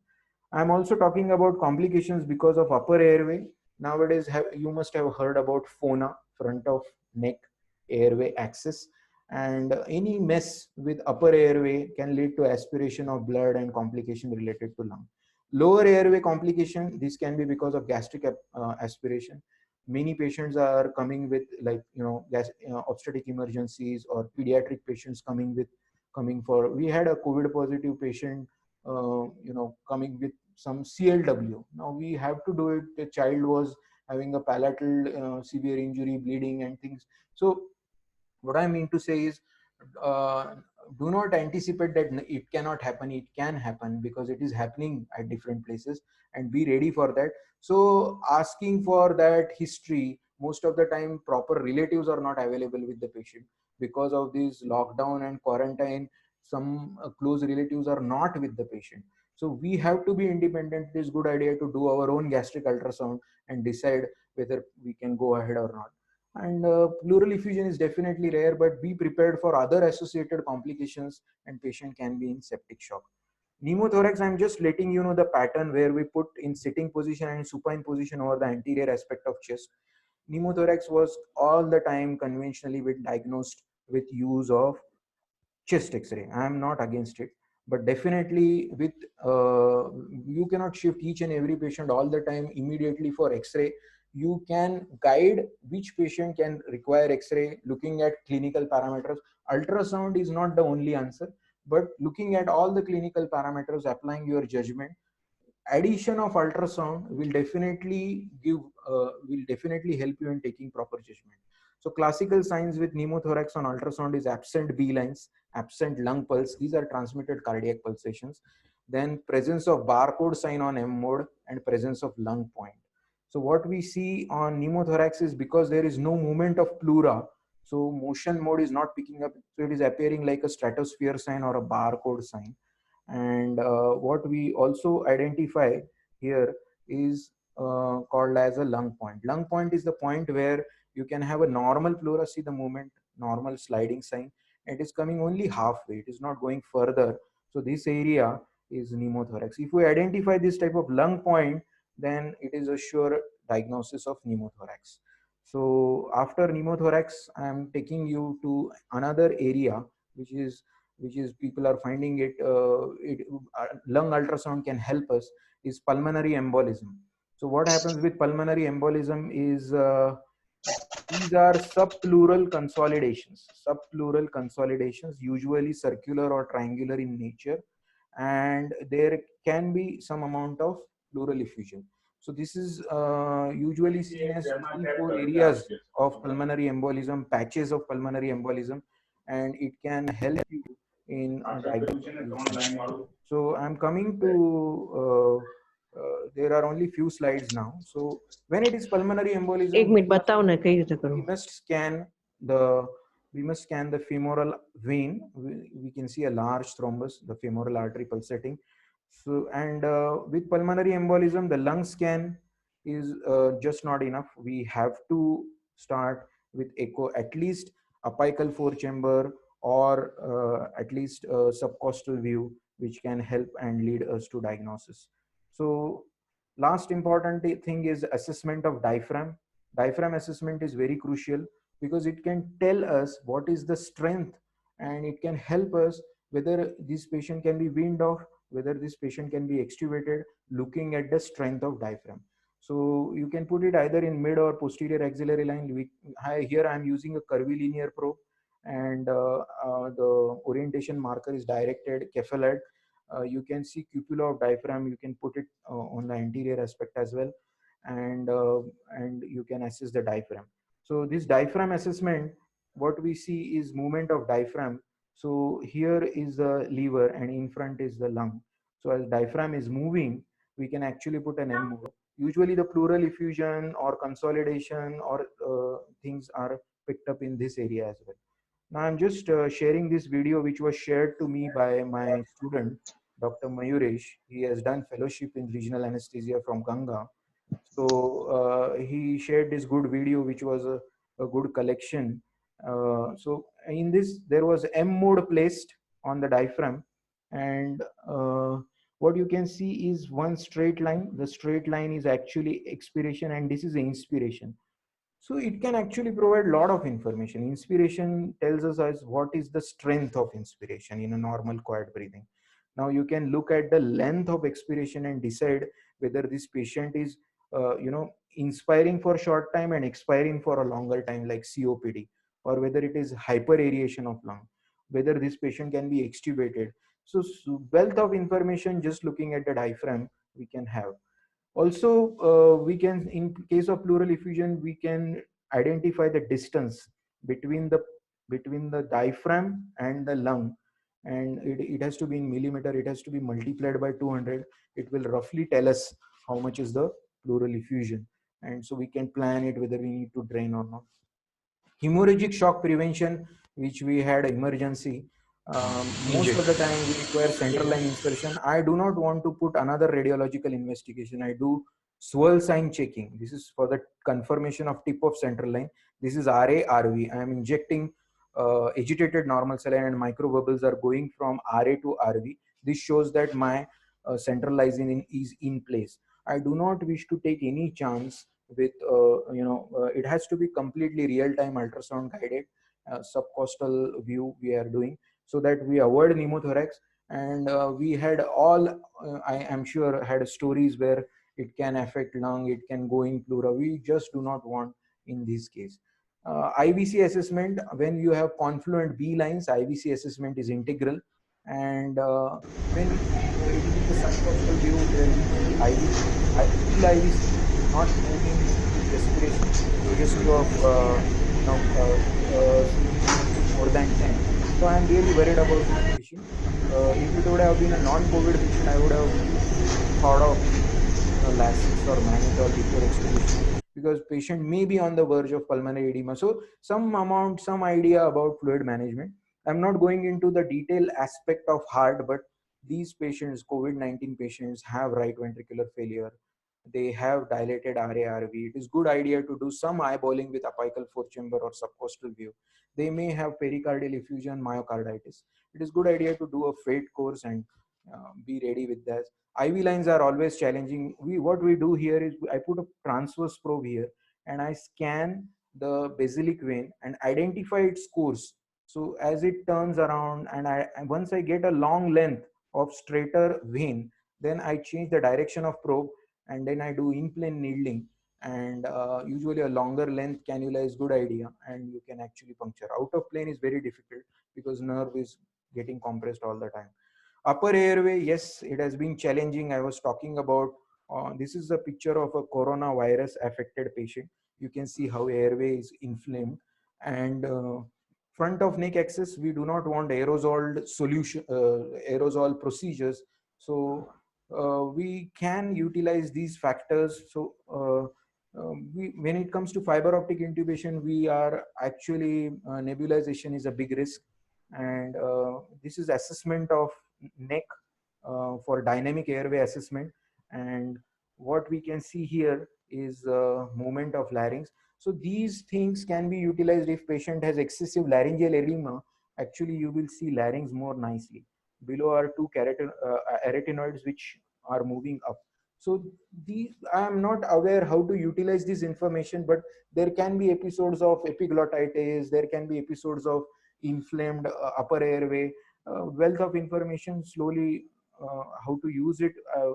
I'm also talking about complications because of upper airway. Nowadays, you must have heard about FONA, front of neck airway access, and any mess with upper airway can lead to aspiration of blood and complication related to lung. Lower airway complication, this can be because of gastric aspiration. Many patients are coming with obstetric emergencies, or pediatric patients coming for. We had a COVID positive patient, coming with some CLW. Now we have to do it. The child was having a palatal severe injury, bleeding and things. So what I mean to say is, uh, do not anticipate that it cannot happen. It can happen because it is happening at different places, and be ready for that. So asking for that history, most of the time proper relatives are not available with the patient because of this lockdown and quarantine. Some close relatives are not with the patient. So we have to be independent. It is good idea to do our own gastric ultrasound and decide whether we can go ahead or not. And pleural effusion is definitely rare, but be prepared for other associated complications, and patient can be in septic shock. Pneumothorax, I'm just letting you know the pattern where we put in sitting position and supine position over the anterior aspect of chest. Pneumothorax was all the time conventionally diagnosed with use of chest X-ray. I am not against it, But definitely with you cannot shift each and every patient all the time immediately for X-ray. You can guide which patient can require X-ray, looking at clinical parameters. Ultrasound is not the only answer, but looking at all the clinical parameters, applying your judgment. Addition of ultrasound will definitely help you in taking proper judgment. So classical signs with pneumothorax on ultrasound is absent B lines, absent lung pulse. These are transmitted cardiac pulsations. Then presence of barcode sign on M mode and presence of lung point. So what we see on pneumothorax is, because there is no movement of pleura, so motion mode is not picking up. So it is appearing like a stratosphere sign or a barcode sign. And what we also identify here is called as a lung point. Lung point is the point where you can have a normal pleura, see the movement, normal sliding sign. It is coming only halfway, it is not going further. So this area is pneumothorax. If we identify this type of lung point, then it is a sure diagnosis of pneumothorax. So after pneumothorax, I am taking you to another area, which is people are finding it, lung ultrasound can help us, is pulmonary embolism. So what happens with pulmonary embolism is these are subpleural consolidations. Subpleural consolidations, usually circular or triangular in nature, and there can be some amount of pleural effusion. So this is usually seen as 3-4 areas of pulmonary embolism, patches of pulmonary embolism, and it can help you in diagnosis. So I'm coming to there are only few slides now. So when it is pulmonary embolism, we must scan the femoral vein. We can see a large thrombus, the femoral artery pulsating. So, and with pulmonary embolism, the lung scan is just not enough. We have to start with echo, at least apical 4-chamber, or at least a subcostal view, which can help and lead us to diagnosis. So last important thing is assessment of diaphragm. Diaphragm assessment is very crucial, because it can tell us what is the strength, and it can help us whether this patient can be weaned off, whether this patient can be extubated, looking at the strength of diaphragm. So you can put it either in mid or posterior axillary line. Here I am using a curvilinear probe, and the orientation marker is directed cephalad. You can see cupula of diaphragm. You can put it on the anterior aspect as well, and you can assess the diaphragm. So this diaphragm assessment, what we see is movement of diaphragm. So here is the lever, and in front is the lung. So as diaphragm is moving, we can actually put an M mode. Usually the pleural effusion or consolidation or things are picked up in this area as well. Now I'm just sharing this video, which was shared to me by my student, Dr. Mayuresh. He has done fellowship in regional anesthesia from Ganga. So he shared this good video, which was a good collection. So in this, there was M mode placed on the diaphragm, and what you can see is one straight line. The straight line is actually expiration, and this is inspiration. So it can actually provide a lot of information. Inspiration tells us as what is the strength of inspiration in a normal quiet breathing. Now you can look at the length of expiration and decide whether this patient is inspiring for a short time and expiring for a longer time, like COPD, or whether it is hyperaeration of lung, whether this patient can be extubated. So wealth of information just looking at the diaphragm we can have. Also, we can, in case of pleural effusion, we can identify the distance between the diaphragm and the lung, and it has to be in millimeter. It has to be multiplied by 200. It will roughly tell us how much is the pleural effusion, and so we can plan it whether we need to drain or not. Hemorrhagic shock prevention, which we had emergency. Most of the time we require central line insertion. I do not want to put another radiological investigation. I do swirl sign checking. This is for the confirmation of tip of central line. This is RA, RV. I am injecting agitated normal saline, and microbubbles are going from RA to RV. This shows that my central line is in place. I do not wish to take any chance with it has to be completely real-time ultrasound guided subcostal view we are doing, so that we avoid pneumothorax. And we had all, I am sure, had stories where it can affect lung, it can go in pleura. We just do not want in this case. IVC assessment, when you have confluent B lines, IVC assessment is integral. And when it is in the subcostal view, where we see full IVC not moving with respiration, suggestive of CVC more than 10. So I am really worried about this patient. If it would have been a non-COVID patient, I would have thought of Lasix or mannitol before extubation, because patient may be on the verge of pulmonary edema. So some idea about fluid management. I'm not going into the detailed aspect of heart, but these patients, COVID-19 patients, have right ventricular failure. They have dilated RARV. It is good idea to do some eyeballing with apical fourth chamber or subcostal view. They may have pericardial effusion, myocarditis. It is good idea to do a FATE course and be ready with that. IV lines are always challenging. What we do here is I put a transverse probe here and I scan the basilic vein and identify its course. So as it turns around, and once I get a long length of straighter vein, then I change the direction of probe, and then I do in-plane needling. And usually a longer length cannula is good idea, and you can actually puncture. Out of plane is very difficult because nerve is getting compressed all the time. Upper airway, yes, it has been challenging. I was talking about, this is a picture of a coronavirus affected patient. You can see how airway is inflamed. And front of neck access, we do not want aerosol solution, aerosol procedures. So we can utilize these factors. So when it comes to fiber optic intubation, we are actually, nebulization is a big risk. And this is assessment of neck for dynamic airway assessment. And what we can see here is movement of larynx. So these things can be utilized if patient has excessive laryngeal edema. Actually, you will see larynx more nicely. Below are two arytenoids which are moving up. So I am not aware how to utilize this information, but there can be episodes of epiglottitis, there can be episodes of inflamed upper airway. Wealth of information. Slowly, how to use it,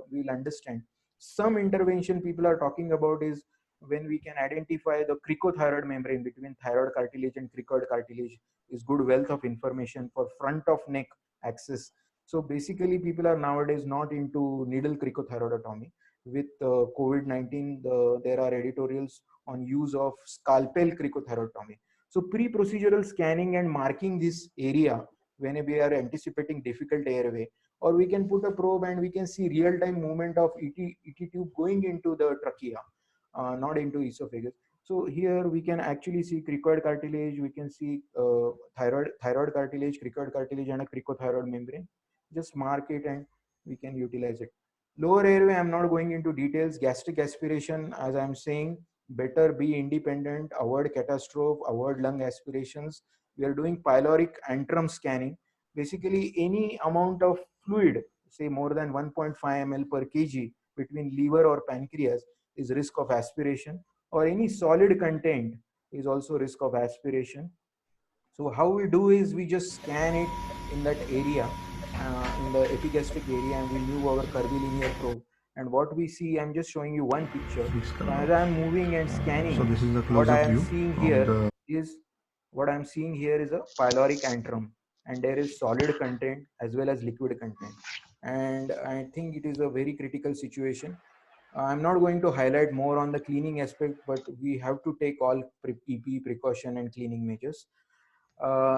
we'll understand. Some intervention people are talking about is when we can identify the cricothyroid membrane between thyroid cartilage and cricoid cartilage, is good wealth of information for front of neck access. So basically, people are nowadays not into needle cricothyroidotomy. With COVID-19, there are editorials on use of scalpel cricothyroidotomy. So pre-procedural scanning and marking this area when we are anticipating difficult airway, or we can put a probe and we can see real-time movement of ET tube going into the trachea, not into esophagus. So here we can actually see cricoid cartilage, we can see thyroid cartilage, cricoid cartilage, and a cricothyroid membrane. Just mark it and we can utilize it. Lower airway, I'm not going into details. Gastric aspiration, as I'm saying, better be independent, avoid catastrophe, avoid lung aspirations. We are doing pyloric antrum scanning. Basically, any amount of fluid, say more than 1.5 ml per kg between liver or pancreas, is risk of aspiration, or any solid content is also risk of aspiration. So how we do is we just scan it in that area, in the epigastric area, and we move our curvilinear probe. And what we see, I'm just showing you one picture. So as I'm moving and scanning, so this is the what I close-up am view seeing of here the is a pyloric antrum, and there is solid content as well as liquid content. And I think it is a very critical situation. I'm not going to highlight more on the cleaning aspect, but we have to take all PPE precaution and cleaning measures.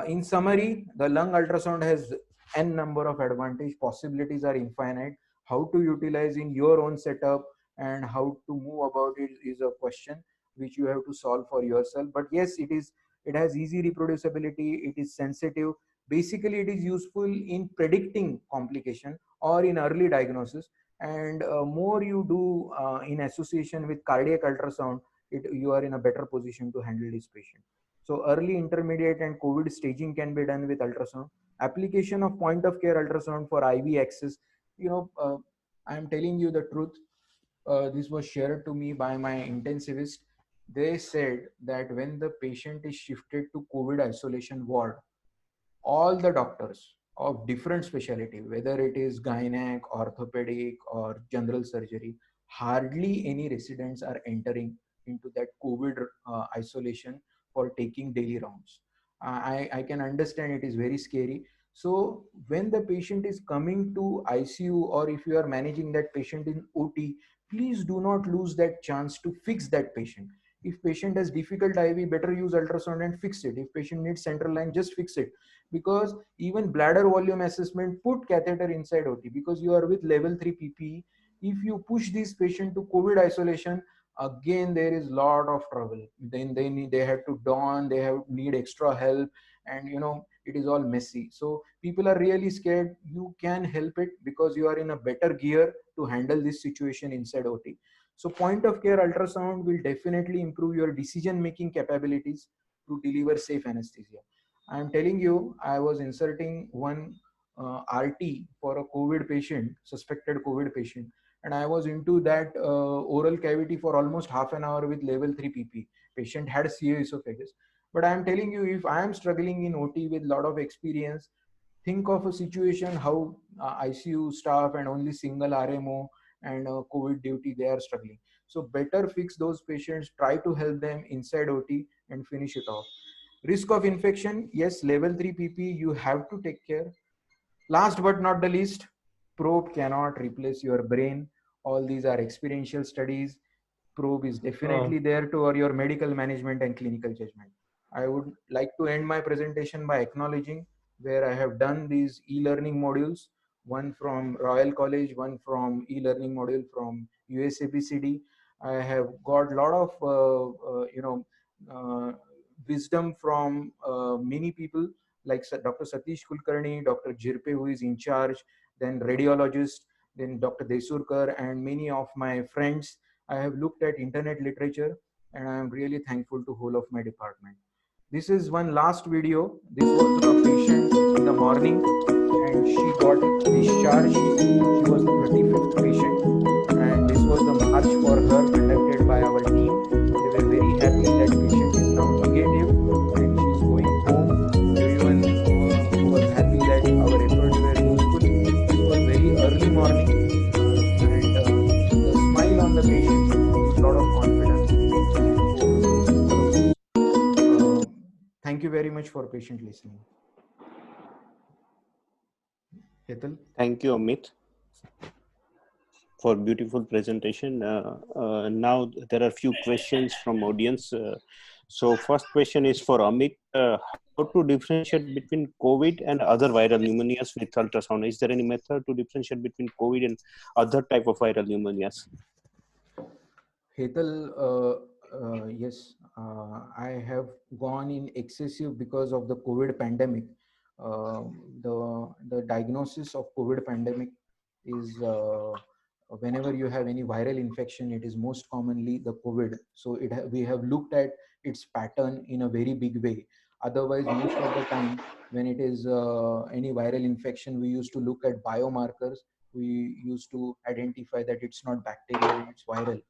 In summary, the lung ultrasound has n number of advantage. Possibilities are infinite. How to utilize in your own setup and how to move about it is a question which you have to solve for yourself. But yes, it has easy reproducibility. It is sensitive. Basically, it is useful in predicting complication or in early diagnosis. And more you do in association with cardiac ultrasound, you are in a better position to handle this patient. So early, intermediate, and COVID staging can be done with ultrasound. Application of point of care ultrasound for IV access. I am telling you the truth. This was shared to me by my intensivist. They said that when the patient is shifted to COVID isolation ward, all the doctors, of different specialty, whether it is gynec, orthopedic, or general surgery, hardly any residents are entering into that COVID isolation for taking daily rounds. I can understand it is very scary. So when the patient is coming to ICU, or if you are managing that patient in OT, please do not lose that chance to fix that patient. If patient has difficult IV, better use ultrasound and fix it. If patient needs central line, just fix it. Because even bladder volume assessment, put catheter inside OT, because you are with level 3 PPE. If you push this patient to COVID isolation, again there is lot of trouble. Then they have to don, they need extra help, and it is all messy. So people are really scared. You can help it because you are in a better gear to handle this situation inside OT. So point of care ultrasound will definitely improve your decision making capabilities to deliver safe anesthesia. I'm telling you, I was inserting one RT for a COVID patient, suspected COVID patient, and I was into that oral cavity for almost half an hour with level 3 PP. Patient had CA esophagus. But I'm telling you, if I am struggling in OT with a lot of experience, think of a situation how ICU staff and only single RMO and COVID duty, they are struggling. So better fix those patients, try to help them inside OT and finish it off. Risk of infection, yes, level 3 PP, you have to take care. Last but not the least, probe cannot replace your brain. All these are experiential studies. Probe is definitely there to your medical management and clinical judgment. I would like to end my presentation by acknowledging where I have done these e-learning modules, one from Royal College, one from e-learning module from USABCD. I have got a lot of wisdom from many people like Dr. Satish Kulkarni, Dr. Jirpe, who is in charge, then radiologist, then Dr. Desurkar, and many of my friends. I have looked at internet literature, and I am really thankful to whole of my department. This is one last video. This was a patient in the morning, and she got discharged. She was the 35th patient, and this was the march for her conducted by our team. We were very happy that patient is now negative and she's going home. Everyone was happy that our efforts were useful. This was very early morning, and the smile on the patient gives a lot of confidence. Thank you very much for patient listening. Hetal? Thank you, Amit, for beautiful presentation. Now there are a few questions from audience. So first question is for Amit. How to differentiate between COVID and other viral pneumonias with ultrasound? Is there any method to differentiate between COVID and other type of viral pneumonias? Hetal, yes, I have gone in excessive because of the COVID pandemic. The diagnosis of COVID pandemic is whenever you have any viral infection, it is most commonly the COVID. So we have looked at its pattern in a very big way. Otherwise, most of the time when it is any viral infection, we used to look at biomarkers. We used to identify that it's not bacterial, it's viral.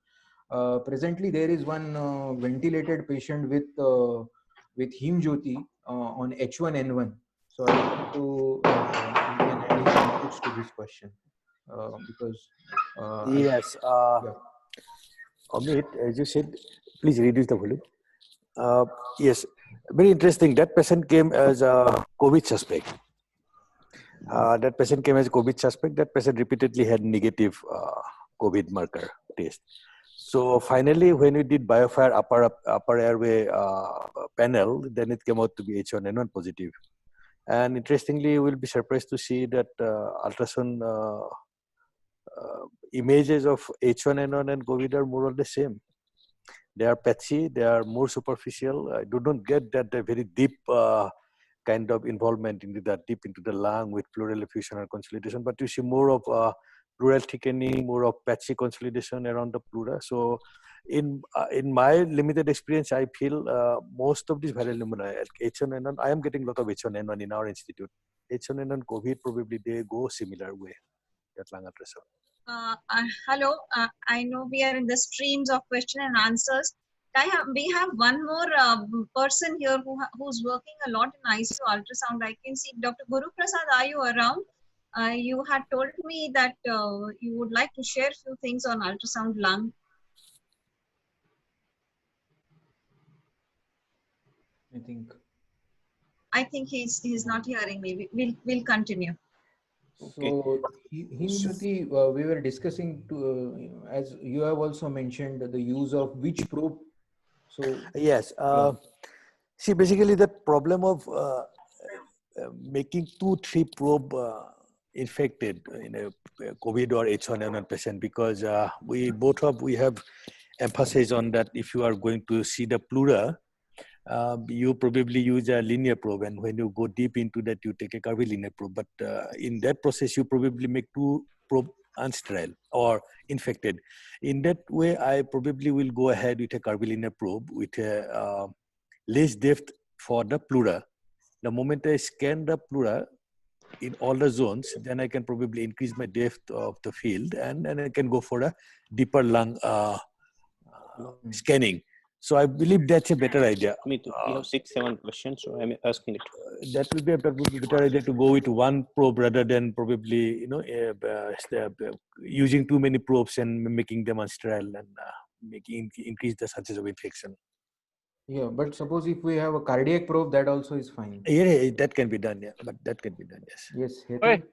Presently, there is one ventilated patient with hemjyoti on H1N1. So I want to you can add his inputs to this question because yes, yeah. Amit, as you said, please reduce the volume. Yes, very interesting. That patient came as a COVID suspect. That patient came as a COVID suspect. That patient repeatedly had negative COVID marker test. So finally, when we did BioFire upper airway panel, then it came out to be H1N1 positive. And interestingly, you will be surprised to see that ultrasound images of H1N1 and COVID are more or less same. They are patchy, they are more superficial. I do not get that very deep kind of involvement into the lung with pleural effusion or consolidation, but you see more of pleural thickening, more of patchy consolidation around the pleura. So in my limited experience, I feel most of these viral pneumonia, H1N1, I am getting a lot of H1N1 in our institute. H1N1 COVID, probably they go similar way, that lung ultrasound. Hello, I know we are in the streams of question and answers. We have one more person here who's working a lot in ICU ultrasound. I can see Dr. Guru Prasad. Are you around? You had told me that you would like to share few things on ultrasound lung. I think he's not hearing me. We'll continue. So, Himjyoti, we were discussing as you have also mentioned the use of which probe. So Yes. See, basically the problem of making 2-3 probe infected in a COVID or H1N1 patient, because we have emphasis on that. If you are going to see the pleura, you probably use a linear probe, and when you go deep into that, you take a curvilinear probe. But in that process, you probably make 2 probe unsterile or infected. In that way, I probably will go ahead with a curvilinear probe with a less depth for the pleura. The moment I scan the pleura in all the zones, then I can probably increase my depth of the field, and then I can go for a deeper lung scanning. So I believe that's a better idea. Me too. You have 6-7 questions, so I'm asking it. That will be a better idea to go with one probe rather than probably using too many probes and making them unsterile and increase the chances of infection. yeah, but suppose if we have a cardiac probe, that also is fine. Yeah, that can be done. Yeah, but that can be done. Yes. Yes. Hey.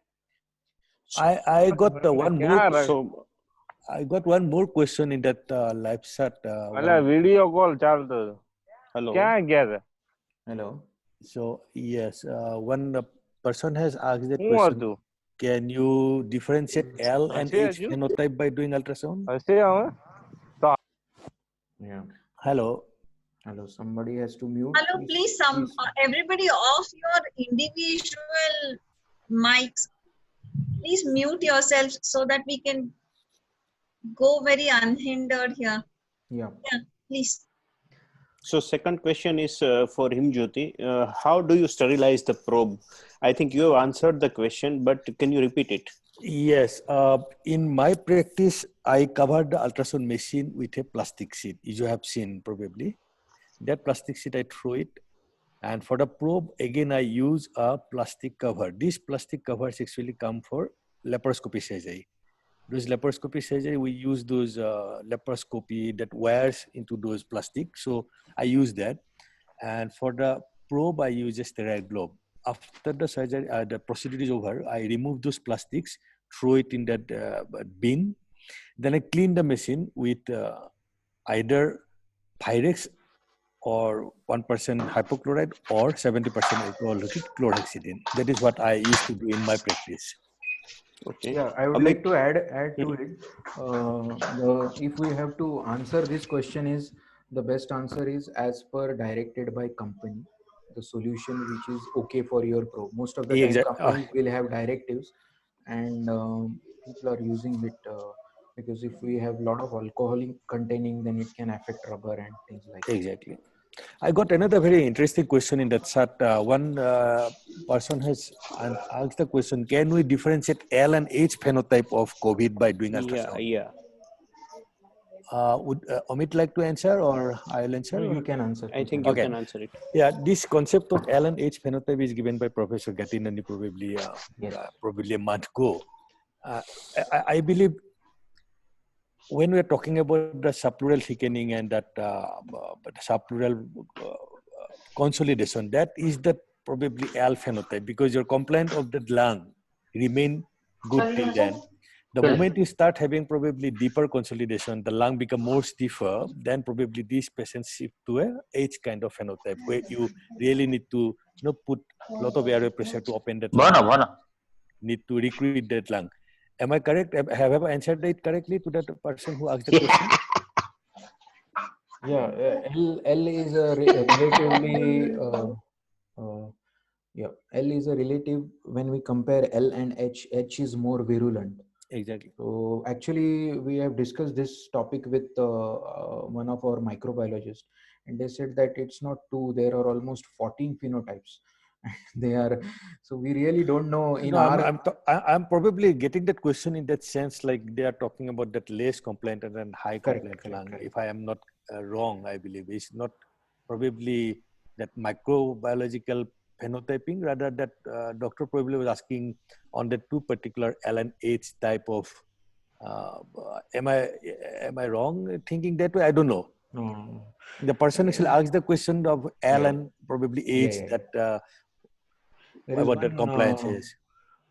I got one more. So I got one more question in that live chat. Video call चालतो. hello. क्या क्या था? Hello. So yes, one person has asked that Who are question. you? Can you differentiate L and H you? phenotype by doing ultrasound? ऐसे आओ. Yeah. Hello. Hello. Somebody has to mute. Hello, please, everybody off your individual mics. Please mute yourself so that we can go very unhindered here. Yeah. Yeah, please. So second question is for Himjyoti. How do you sterilize the probe? I think you have answered the question, but can you repeat it? Yes. In my practice, I covered the ultrasound machine with a plastic sheet. You have seen probably. That plastic sheet, I throw it. And for the probe, again, I use a plastic cover. These plastic covers actually come for laparoscopy surgery. Those laparoscopy surgery, we use those laparoscopy that wires into those plastic. So I use that. And for the probe, I use a sterile globe. After the surgery, the procedure is over, I remove those plastics, throw it in that bin. Then I clean the machine with either Pyrex or 1% hypochlorite or 70% alcoholic chlorhexidine. That is what I used to do in my practice. Okay. Yeah, I would like to add to it. If we have to answer this question, is the best answer is as per directed by company, the solution which is okay for your probe. Most of the time, companies will have directives, and people are using it because if we have a lot of alcohol containing, then it can affect rubber and things like that. Exactly. I got another very interesting question in that chat. One person has asked the question, can we differentiate L and H phenotype of COVID by doing ultrasound? Yeah. Would Amit like to answer, or I'll answer? No, you can answer. I think you can answer it. Yeah, this concept of L and H phenotype is given by Professor Gattinani probably a month ago. I believe when we are talking about the subpleural thickening and that subpleural consolidation, that is the probably L phenotype, because your compliance of the lung remain good till then. The moment you start having probably deeper consolidation, the lung become more stiffer, then probably these patients shift to a H kind of phenotype, where you really need to put a lot of airway pressure to open that lung. Need to recruit that lung. Am I correct? Have I answered it correctly to that person who asked the question? Yeah, L is a relatively L is a relative. When we compare L and H is more virulent. Exactly. So actually, we have discussed this topic with one of our microbiologists, and they said that it's not 2. There are almost 14 phenotypes. They are, so we really don't know. I'm probably getting that question in that sense, like they are talking about that less compliant and high compliant lung. If I am not wrong, I believe. It's not probably that microbiological phenotyping, rather that doctor probably was asking on the two particular LNH type of, am I wrong thinking that way? I don't know. No. The person actually asked the question of L Yeah. and probably Yeah, H, yeah. that There is about that compliance is.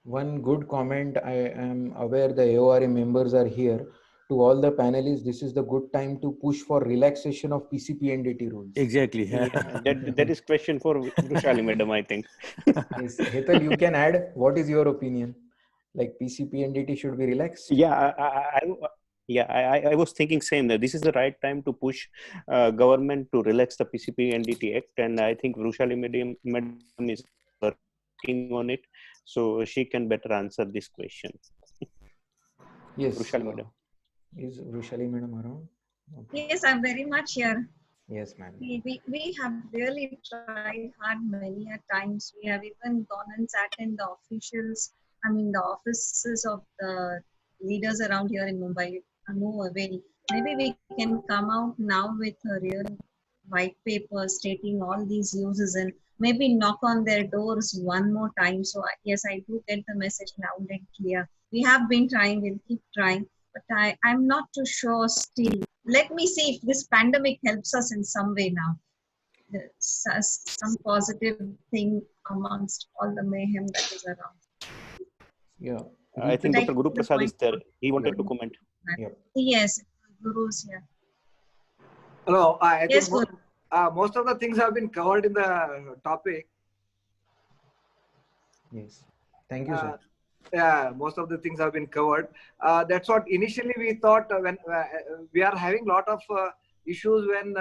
one good comment. I am aware the AORA members are here. To all the panelists, this is the good time to push for relaxation of PCPNDT rules. Exactly. Yeah, that is question for Vrushali madam, I think. Yes, Hetal, you can add. What is your opinion? Like PCPNDT should be relaxed? Yeah, I was thinking same that this is the right time to push government to relax the PCP NDT Act, and I think Vrushali madam is working on it, so she can better answer this question. Yes. Vrushali madam. Is Vrushali madam around? Okay. Yes, I'm very much here. Yes, ma'am. We have really tried hard many a times. We have even gone and sat in the the offices of the leaders around here in Mumbai. No avail. Maybe we can come out now with a real white paper stating all these uses and maybe knock on their doors one more time. So yes, I do get the message loud and clear. We have been trying, we'll keep trying, but I'm not too sure still. Let me see if this pandemic helps us in some way now. Some positive thing amongst all the mayhem that is around. Yeah. I think Like Dr. Guru the Prasad is point- there. He wanted to comment. Yeah. Yes, Guru's here. Hello. I Yes, think most of the things have been covered in the topic. Yes. Thank you, sir. Yeah, most of the things have been covered. That's what initially we thought when we are having a lot of issues when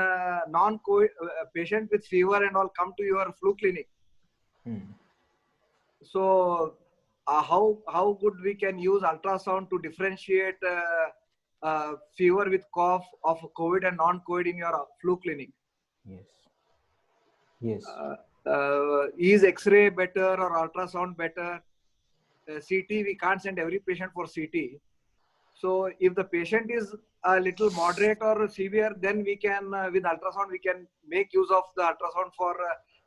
non-COVID patient with fever and all come to your flu clinic. So how good we can use ultrasound to differentiate fever with cough of COVID and non-COVID in your flu clinic? Yes. Yes. Is X-ray better or ultrasound better? CT, we can't send every patient for CT. So if the patient is a little moderate or severe, then we can, with ultrasound, we can make use of the ultrasound for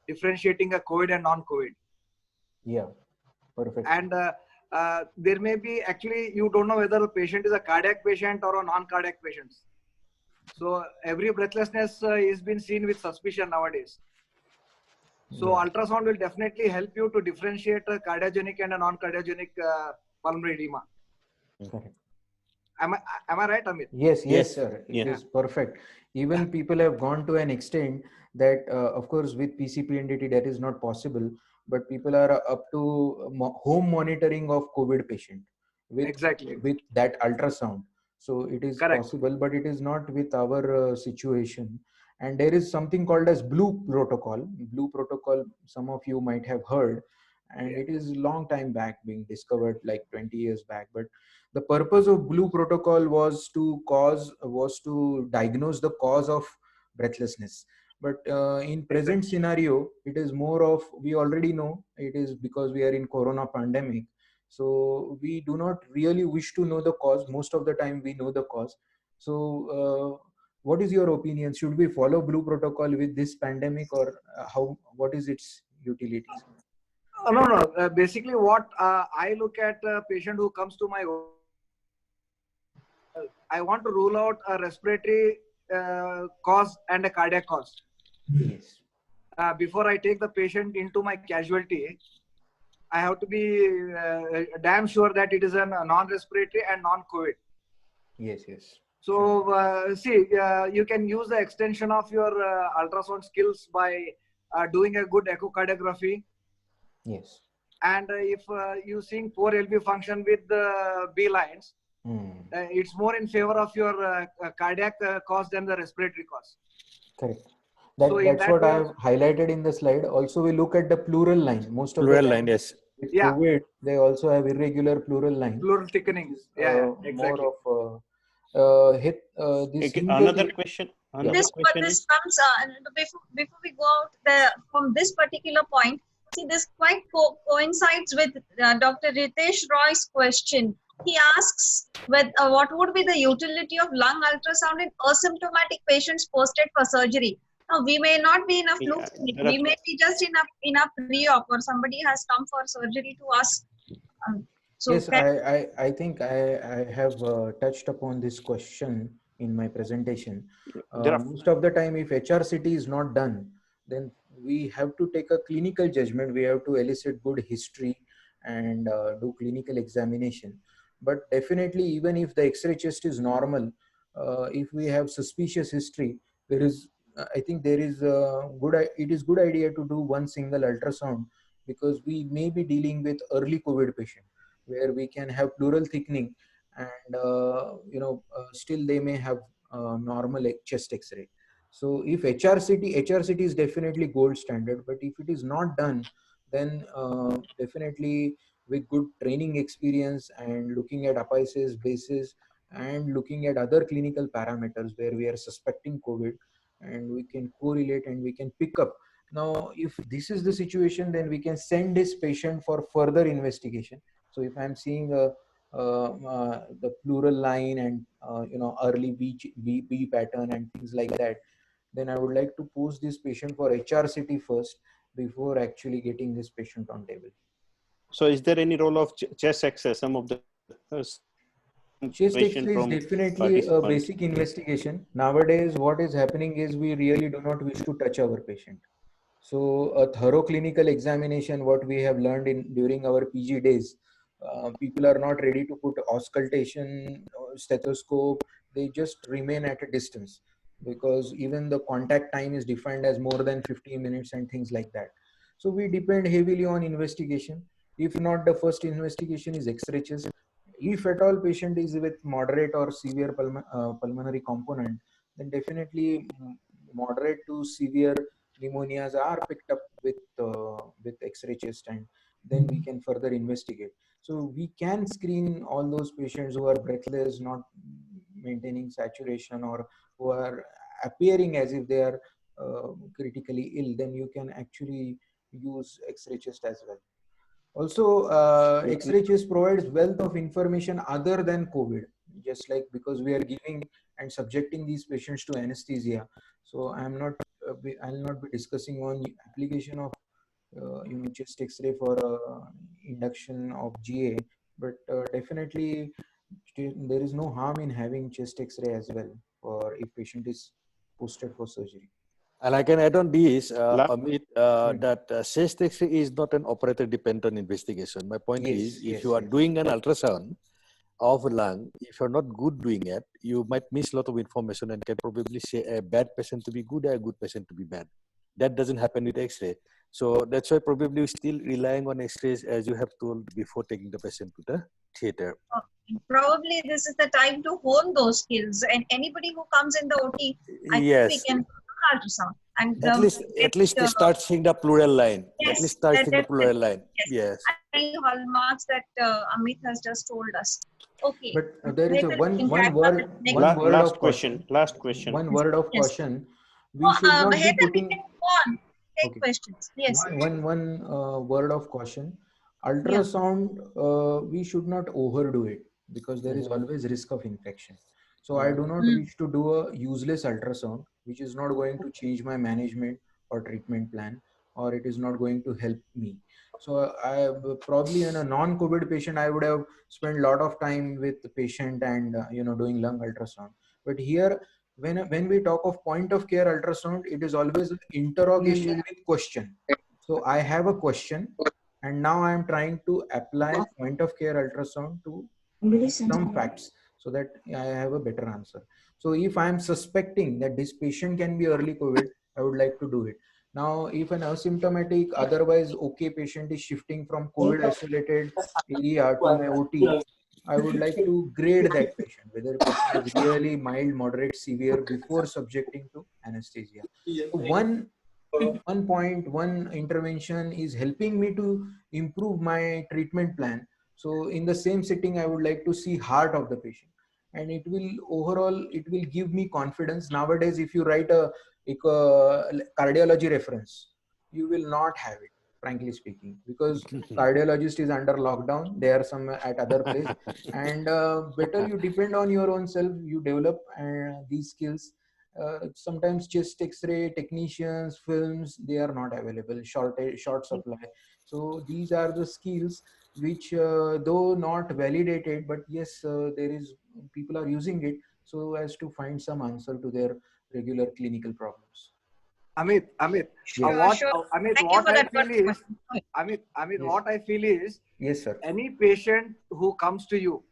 differentiating a COVID and non-COVID. Yeah, perfect. And there may be, actually, you don't know whether the patient is a cardiac patient or a non-cardiac patient. So every breathlessness is been seen with suspicion nowadays. So ultrasound will definitely help you to differentiate a cardiogenic and a non-cardiogenic pulmonary edema. Correct. Am I right, Amit? Yes, sir. It Yeah. is perfect. Even people have gone to an extent that, of course, with PCPNDT that is not possible, but people are up to home monitoring of COVID patient with that ultrasound. So it is possible, but it is not with our situation. And there is something called as Blue Protocol. Blue Protocol, some of you might have heard, and it is long time back being discovered, like 20 years back. But the purpose of Blue Protocol was to diagnose the cause of breathlessness. But in present scenario, it is more of, we already know it is because we are in Corona pandemic. So we do not really wish to know the cause. Most of the time we know the cause. So what is your opinion? Should we follow Blue Protocol with this pandemic, or what is its utilities? No. Basically, what I look at a patient who comes to my, I want to rule out a respiratory cause and a cardiac cause. Yes. Before I take the patient into my casualty, I have to be damn sure that it is a non-respiratory and non-COVID. Yes. So you can use the extension of your ultrasound skills by doing a good echocardiography. Yes. And if you seeing poor LV function with the B lines, it's more in favor of your cardiac cause than the respiratory cause. Correct. That's what I have highlighted in the slide. Also, we look at the pleural line. Most of pleural the line, yes. With COVID, they also have irregular pleural line. Pleural thickening. Exactly. More of another question. This comes before we go out from this particular point. See, this quite coincides with Dr. Ritesh Roy's question. He asks what would be the utility of lung ultrasound in asymptomatic patients posted for surgery. Now, we may not be in a flu Yeah, clinic. there are, We may be just in a pre-op, or somebody has come for surgery to us. So, Yes, I think I have touched upon this question in my presentation. there are Most of the time, if HRCT is not done, then we have to take a clinical judgment. We have to elicit good history and do clinical examination. But definitely, even if the X-ray chest is normal, if we have suspicious history, there is, I think there is it is good idea to do one single ultrasound, because we may be dealing with early COVID patient, where we can have pleural thickening, and still they may have normal chest X-ray. So if HRCT is definitely gold standard, but if it is not done, then definitely with good training experience and looking at apices basis and looking at other clinical parameters where we are suspecting COVID, and we can correlate and we can pick up. Now, if this is the situation, then we can send this patient for further investigation. So if I'm seeing the pleural line and early B pattern and things like that, then I would like to post this patient for HRCT first before actually getting this patient on table. so is there any role of chest X-ray? Some of the Chest information X-ray is from definitely a participants. basic investigation. Nowadays, what is happening is we really do not wish to touch our patient. So a thorough clinical examination, what we have learned during our PG days, people are not ready to put auscultation, stethoscope. They just remain at a distance, because even the contact time is defined as more than 15 minutes and things like that. So we depend heavily on investigation. If not, the first investigation is X-ray chest. If at all patient is with moderate or severe pulmonary component, then definitely moderate to severe pneumonias are picked up with X-ray chest, and then we can further investigate. So we can screen all those patients who are breathless, not maintaining saturation, or who are appearing as if they are critically ill. Then you can actually use X-ray chest as well. Also, X-ray chest provides wealth of information other than COVID, just like, because we are giving and subjecting these patients to anesthesia. So I'll not be discussing on application of chest X-ray for induction of GA, but definitely there is no harm in having chest X-ray as well, for if patient is posted for surgery. And I can add on this, Amit, Right. that chest X-ray is not an operator-dependent investigation. My point is, if Yes, you are yes. doing an ultrasound of a lung, if you're not good doing it, you might miss a lot of information and can probably say a bad patient to be good or a good patient to be bad. That doesn't happen with X-ray. So that's why probably we're still relying on X-rays, as you have told, before taking the patient to the theater. probably this is the time to hone those skills. And anybody who comes in the OT, I think we Yes. can do ultrasound. And At least they start seeing the pleural line. yes, At least start seeing the definitely. pleural line. Yes. Yes. And the hallmarks that Amit has just told us. Okay. But there is a one word Last of question. caution. Last question. One word of Yes. caution. We should not be Heather, we putting. can go on. Take Okay. questions. Yes. One word of caution. Ultrasound, we should not overdo it, because there is always risk of infection. So I do not wish to do a useless ultrasound, which is not going to change my management or treatment plan, or it is not going to help me. So I probably in a non-COVID patient, I would have spent a lot of time with the patient and doing lung ultrasound. But here, when we talk of point of care ultrasound, it is always an interrogation with question. So I have a question, and now I am trying to apply point of care ultrasound to some facts, so that I have a better answer. So if I am suspecting that this patient can be early COVID, I would like to do it. Now, if an asymptomatic, otherwise okay patient is shifting from COVID isolated area to my OT, I would like to grade that patient, whether patient is really mild, moderate, severe, before subjecting to anesthesia. So one intervention is helping me to improve my treatment plan. So in the same sitting, I would like to see heart of the patient, and it will give me confidence. Nowadays, if you write a cardiology reference, you will not have it. frankly speaking, because cardiologist is under lockdown. They are some at other place, and better you depend on your own self. You develop these skills. Sometimes chest X-ray technicians, films, they are not available. Short supply. So these are the skills which, though not validated, but yes, there is people are using it so as to find some answer to their regular clinical problems. Amit, Yes. Sure. Amit, Thank you what for I that. feel is, Amit, Yes. what I feel is, Yes, sir. any patient who comes to you,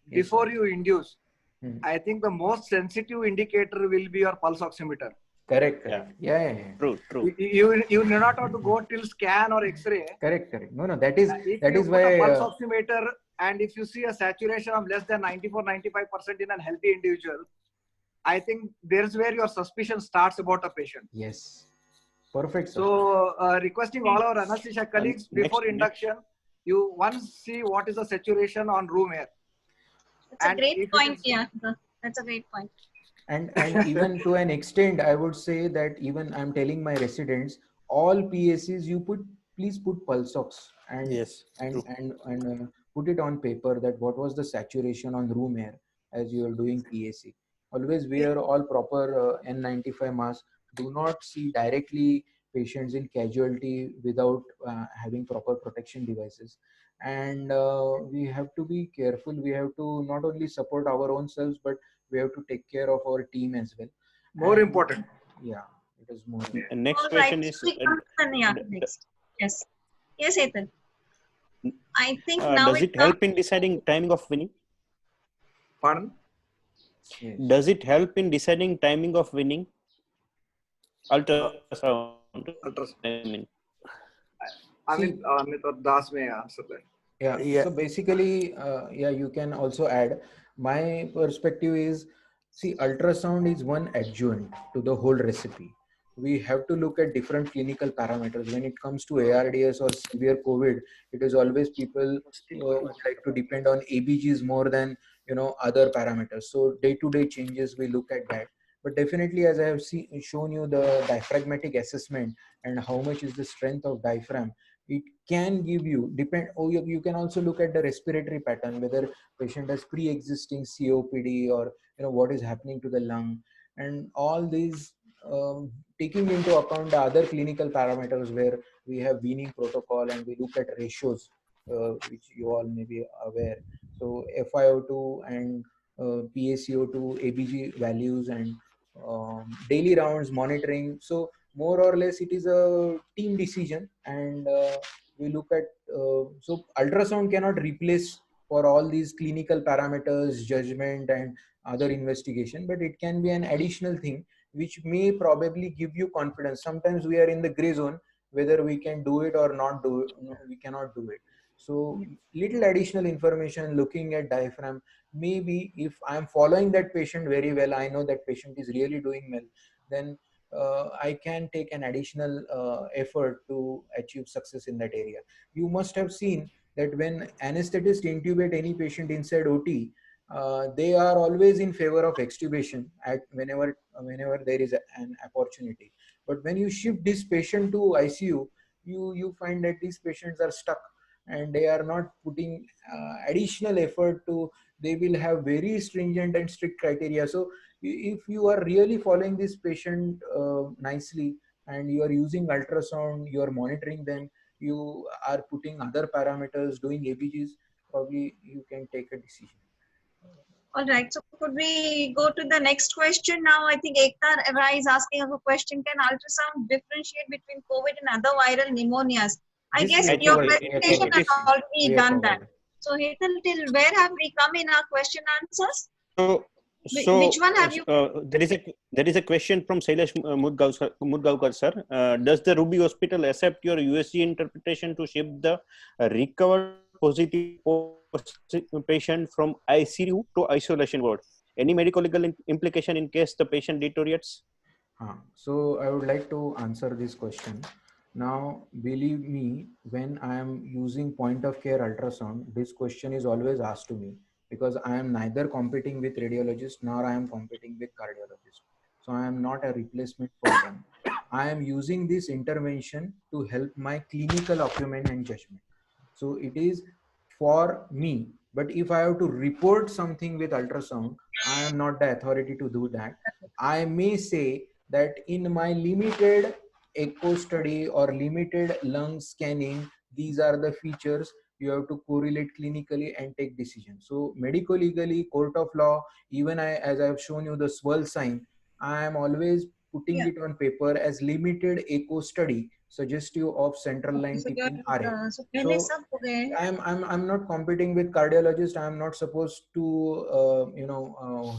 Yes, before sir. you induce, Hmm. I think the most sensitive indicator will be your pulse oximeter. Correct. Yeah. Yeah. True. You do not have to go till scan or X-ray. Correct. No, that is If that you is put a why. pulse oximeter and if you see a saturation of less than 94-95% in a healthy individual, I think there's where your suspicion starts about a patient. Yes. Perfect, sir. So requesting all our anesthesia colleagues before induction, you once see what is the saturation on room air. That's a And great if it point. is- Yeah, that's a great point. And even to an extent, I would say that even I'm telling my residents, all PACs you please put pulse ox and Yes, true. put it on paper that what was the saturation on room air as you are doing PAC. Always wear all proper N95 masks. Do not see directly patients in casualty without having proper protection devices. And we have to be careful. We have to not only support our own selves, but we have to take care of our team as well. more And, important. yeah, it is more important. Next All question right. is, So we come to next. Yes. Yes, Ethan. I think now does it help in deciding timing of winning? Pardon? Yes. Does it help in deciding timing of winning? Ultrasound. I mean. Amit or Das may answer that. Yeah. So basically, you can also add. My perspective is, see, ultrasound is one adjunct to the whole recipe. We have to look at different clinical parameters. When it comes to ARDS or severe COVID, it is always people would like to depend on ABGs more than other parameters. So day-to-day changes, we look at that. But definitely, as I have shown you the diaphragmatic assessment and how much is the strength of diaphragm, it can give you you can also look at the respiratory pattern, whether patient has pre-existing COPD or what is happening to the lung, and all these taking into account the other clinical parameters where we have weaning protocol and we look at ratios, which you all may be aware. So FiO2 and PaCO2, ABG values, and daily rounds monitoring. So more or less it is a team decision, and we look at so ultrasound cannot replace for all these clinical parameters, judgment, and other investigation, but it can be an additional thing which may probably give you confidence. Sometimes we are in the gray zone whether we can do it or not do it. No, we cannot do it. So little additional information looking at diaphragm, maybe if I'm following that patient very well, I know that patient is really doing well, then I can take an additional effort to achieve success in that area. You must have seen that when anesthetists intubate any patient inside OT, they are always in favor of extubation at whenever there is an opportunity. But when you shift this patient to ICU, you find that these patients are stuck and they are not putting additional effort to. They will have very stringent and strict criteria. So if you are really following this patient nicely and you are using ultrasound, you are monitoring them, you are putting other parameters, doing ABGs, probably you can take a decision. All right. So could we go to the next question now? I think Ekta Rai is asking a question. Can ultrasound differentiate between COVID and other viral pneumonias? I This guess we have your covered. presentation has already We have done that. covered. So Hetal, till where have we come in our question answers? So Which one have you? there is a question from Sailesh Mudgaonkar sir. Does the Ruby Hospital accept your USG interpretation to shift the recovered positive patient from ICU to isolation ward? Any medical legal implication in case the patient deteriorates? So I would like to answer this question. Now, believe me, when I am using point of care ultrasound, this question is always asked to me, because I am neither competing with radiologists nor I am competing with cardiologists. So I am not a replacement for them. I am using this intervention to help my clinical acumen and judgment. So it is for me. But if I have to report something with ultrasound, I am not the authority to do that. I may say that in my limited echo study or limited lung scanning, these are the features. You have to correlate clinically and take decisions. So medico legally, court of law, even as I have shown you the swirl sign, I am always putting it on paper as limited echo study suggestive of central line So tipping RA. so पहले So सब हो गए. I'm not competing with cardiologist. I'm not supposed to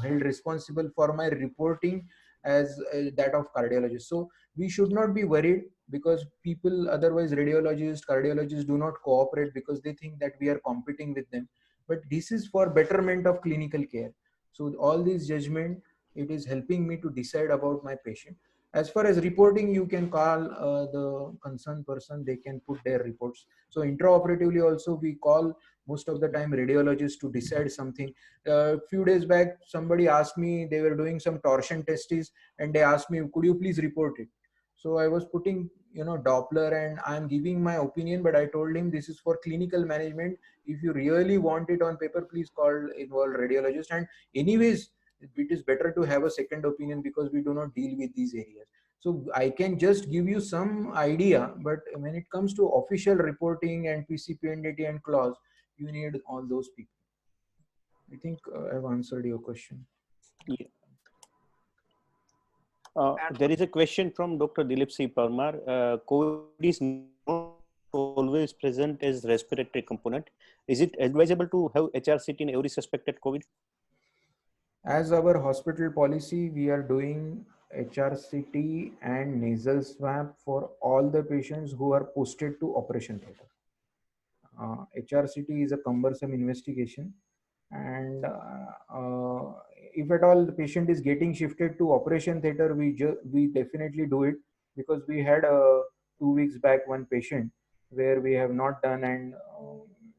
held responsible for my reporting as that of cardiologist. So we should not be worried, because people, otherwise radiologists, cardiologists, do not cooperate because they think that we are competing with them. But this is for betterment of clinical care. So all these judgment, it is helping me to decide about my patient. As far as reporting, you can call the concerned person. They can put their reports. So intraoperatively also, we call most of the time radiologists to decide something. A few days back, somebody asked me, they were doing some torsion testes, and they asked me, could you please report it? So I was putting, Doppler, and I'm giving my opinion, but I told him this is for clinical management. If you really want it on paper, please involve radiologist. And anyways, it is better to have a second opinion, because we do not deal with these areas. So I can just give you some idea, but when it comes to official reporting and PCPNDT and clause, you need all those people. I think I've answered your question. Yeah. There is a question from Dr. Dilip C. Parmar. COVID is not always present as respiratory component. Is it advisable to have HRCT in every suspected COVID? As our hospital policy, we are doing HRCT and nasal swab for all the patients who are posted to operation theatre. HRCT is a cumbersome investigation, and if at all the patient is getting shifted to operation theatre, we definitely do it, because we had 2 weeks back one patient where we have not done, and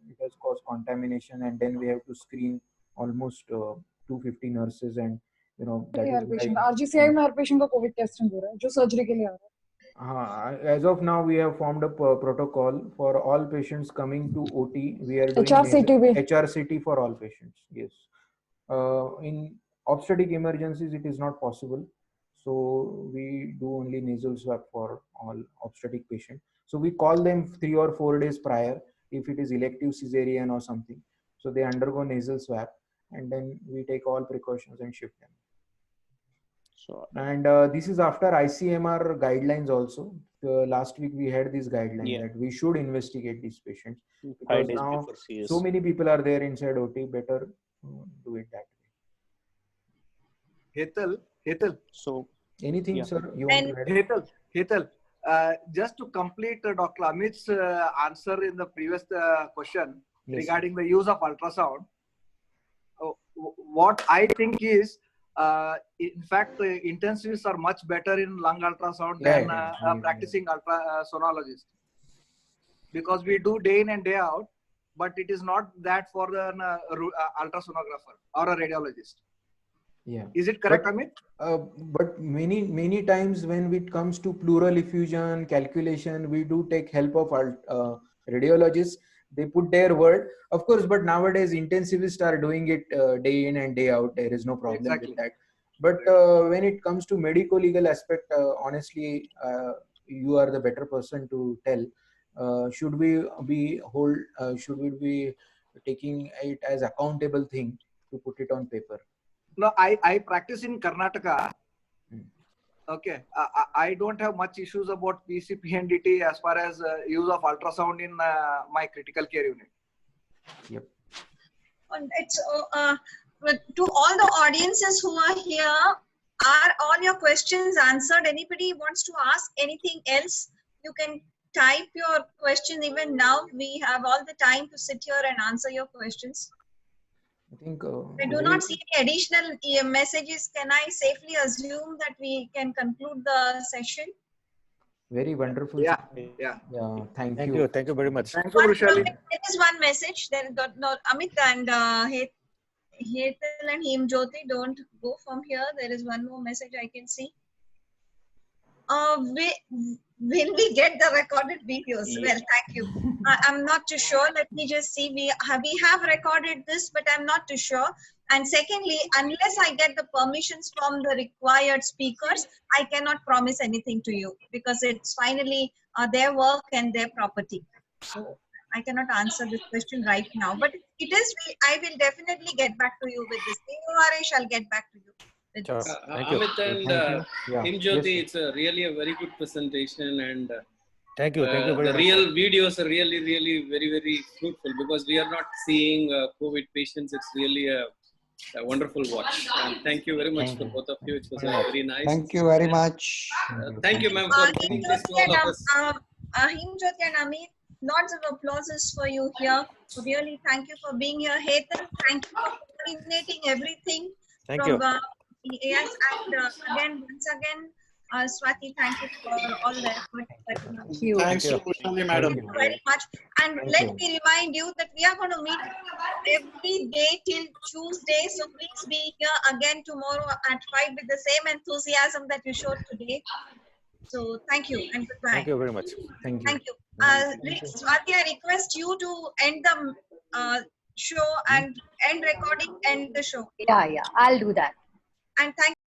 it has caused contamination, and then we have to screen almost 250 nurses, and that is patient RGCI में हर patient का Covid testing हो रहा है जो surgery के लिए आ रहा है. As of now, we have formed a protocol for all patients coming to OT. We are doing HRCT for all patients. Yes. In obstetric emergencies, it is not possible. So we do only nasal swab for all obstetric patients. So we call them 3 or 4 days prior if it is elective cesarean or something. So they undergo nasal swab, and then we take all precautions and shift them. So, and this is after ICMR guidelines also. Last week we had this guideline that we should investigate these patients, because now so many people are there inside OT. Better do it that way. Hetal. So anything, sir? You want to add? Hetal. Just to complete Dr. Amit's answer in the previous question regarding the use of ultrasound, what I think is, in fact, intensivists are much better in lung ultrasound than practicing sonologists, because we do day in and day out, but it is not that for an ultrasonographer or a radiologist. Yeah. Is it correct, Amit? But many times when it comes to pleural effusion calculation, we do take help of radiologists. They put their word, of course, but nowadays intensivists are doing it day in and day out. There is no problem with that. But when it comes to medico-legal aspect, honestly, you are the better person to tell. Should we be taking it as accountable thing to put it on paper? No, I practice in Karnataka. Okay, I don't have much issues about PCPNDT as far as use of ultrasound in my critical care unit. Yep. And it's to all the audiences who are here, are all your questions answered? Anybody wants to ask anything else? You can type your question even now. We have all the time to sit here and answer your questions. I think I do not see any additional messages. Can I safely assume that we can conclude the session? Very wonderful. Yeah. Thank you. Thank you very much. Thank you, Rushali. There is one message. There is no Amit and Hetal and Himjyoti, don't go from here. There is one more message I can see. Will we get the recorded videos? Well, thank you. I'm not too sure. Let me just see. We have recorded this, but I'm not too sure. And secondly, unless I get the permissions from the required speakers, I cannot promise anything to you because it's finally their work and their property. So I cannot answer this question right now. But it is. I will definitely get back to you with this. I shall get back to you. Sure. Thank you. Amit and Yeah. Himjyoti, Yes, it's really a very good presentation, and Thank you. Thank you very the much. real videos are really very, very fruitful because we are not seeing COVID patients. It's really a wonderful watch. And thank you very much Thank for you. both of you. It was Very much. very nice. Thank you very much. Thank you, ma'am, for giving this to all of us. Himjyoti and Amit, lots of applauses for you here. Really, thank you for being here. Hetal, thank you for coordinating everything. Thank you. Yes, and once again, Swati, thank you for all the effort. Thank you. Thanks to Thank Pushpali madam. Thank you very much. And let me remind you that we are going to meet every day till Tuesday. So please be here again tomorrow at 5 with the same enthusiasm that you showed today. So thank you and goodbye. Thank you very much. Thank you. Thank you. Swati, I request you to end the show and end recording, end the show. Yeah, I'll do that. And thank